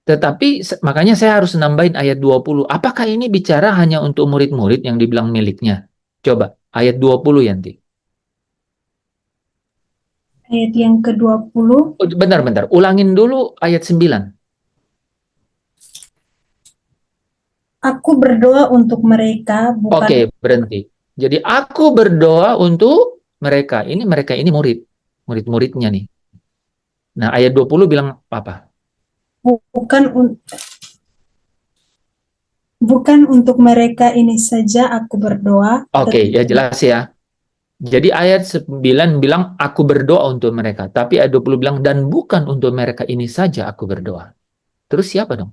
Tetapi makanya saya harus nambahin ayat 20. Apakah ini bicara hanya untuk murid-murid yang dibilang miliknya? Coba ayat 20 Yanti. Ayat yang ke-20. Oh, bentar. Ulangin dulu ayat 9. Aku berdoa untuk mereka, bukan Oke, berhenti. Jadi aku berdoa untuk mereka. Mereka ini murid-muridnya nih. Nah, ayat 20 bilang apa? bukan untuk mereka ini saja aku berdoa. Oke, ya jelas ya. Jadi ayat 9 bilang aku berdoa untuk mereka. Tapi ayat 20 bilang dan bukan untuk mereka ini saja aku berdoa. Terus siapa dong?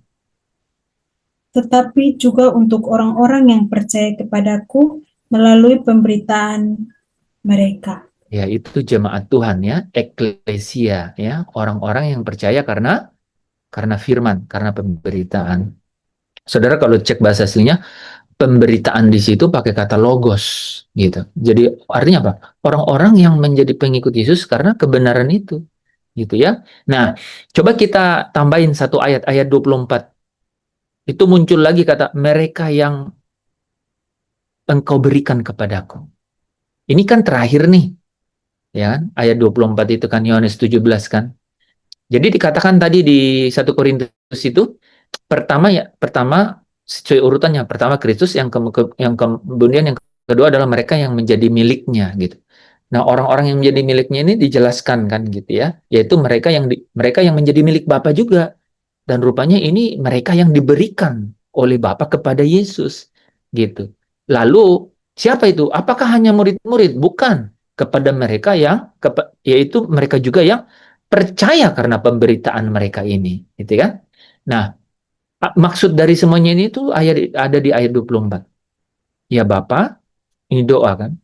Tetapi juga untuk orang-orang yang percaya kepadaku melalui pemberitaan mereka. Ya, itu jemaat Tuhan ya, eklesia ya, orang-orang yang percaya karena firman, karena pemberitaan. Saudara kalau cek bahasa aslinya, pemberitaan di situ pakai kata logos gitu. Jadi artinya apa? Orang-orang yang menjadi pengikut Yesus karena kebenaran itu. Gitu ya. Nah, coba kita tambahin satu ayat 24. Itu muncul lagi kata mereka yang engkau berikan kepadaku. Ini kan terakhir nih. Ya kan? Ayat 24 itu kan Yohanes 17 kan. Jadi dikatakan tadi di 1 Korintus itu pertama sesuai urutannya. Pertama Kristus, kemudian yang kedua adalah mereka yang menjadi miliknya gitu. Nah, orang-orang yang menjadi miliknya ini dijelaskan kan gitu ya, yaitu mereka yang menjadi milik Bapa juga. Dan rupanya ini mereka yang diberikan oleh Bapa kepada Yesus gitu. Lalu siapa itu? Apakah hanya murid-murid? Bukan. Kepada mereka yaitu mereka juga yang percaya karena pemberitaan mereka ini, gitu kan? Nah, maksud dari semuanya ini tuh ada di ayat 24. Ya Bapa, ini doa kan?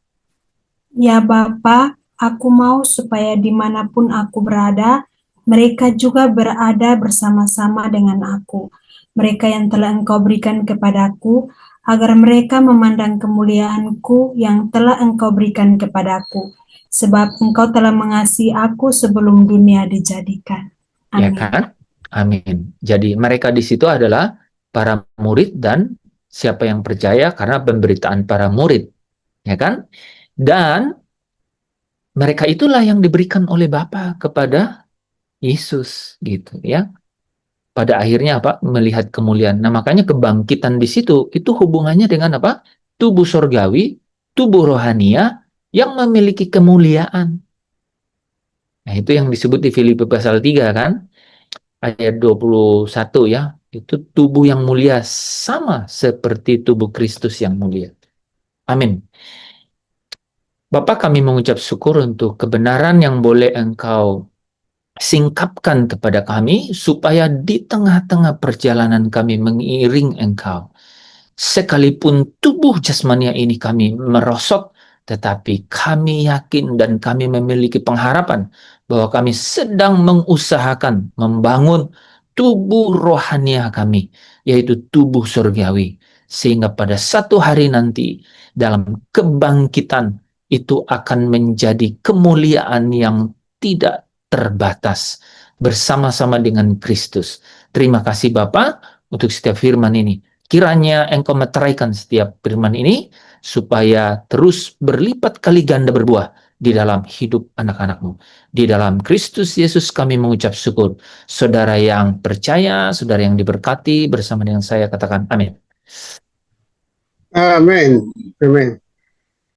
Ya Bapa, aku mau supaya dimanapun aku berada, mereka juga berada bersama-sama dengan aku. Mereka yang telah Engkau berikan kepadaku, agar mereka memandang kemuliaanku yang telah Engkau berikan kepadaku. Sebab Engkau telah mengasihi aku sebelum dunia dijadikan. Ya Amin. kan? Amin. Jadi mereka di situ adalah para murid dan siapa yang percaya karena pemberitaan para murid. Ya kan? Dan mereka itulah yang diberikan oleh Bapa kepada Yesus gitu ya. Pada akhirnya apa? Melihat kemuliaan. Nah, makanya kebangkitan di situ itu hubungannya dengan apa? Tubuh sorgawi, tubuh rohania yang memiliki kemuliaan. Nah, itu yang disebut di Filipi pasal 3 kan? Ayat 21 ya. Itu tubuh yang mulia sama seperti tubuh Kristus yang mulia. Amin. Bapak, kami mengucap syukur untuk kebenaran yang boleh Engkau singkapkan kepada kami supaya di tengah-tengah perjalanan kami mengiring Engkau. Sekalipun tubuh jasmania ini kami merosot, tetapi kami yakin dan kami memiliki pengharapan bahwa kami sedang mengusahakan membangun tubuh rohania kami, yaitu tubuh surgawi. Sehingga pada satu hari nanti dalam kebangkitan itu akan menjadi kemuliaan yang tidak terbatas bersama-sama dengan Kristus. Terima kasih Bapa untuk setiap firman ini. Kiranya Engkau meteraikan setiap firman ini supaya terus berlipat kali ganda berbuah di dalam hidup anak-anak-Mu. Di dalam Kristus Yesus kami mengucap syukur. Saudara yang percaya, saudara yang diberkati bersama dengan saya katakan amin. Amin. Amin.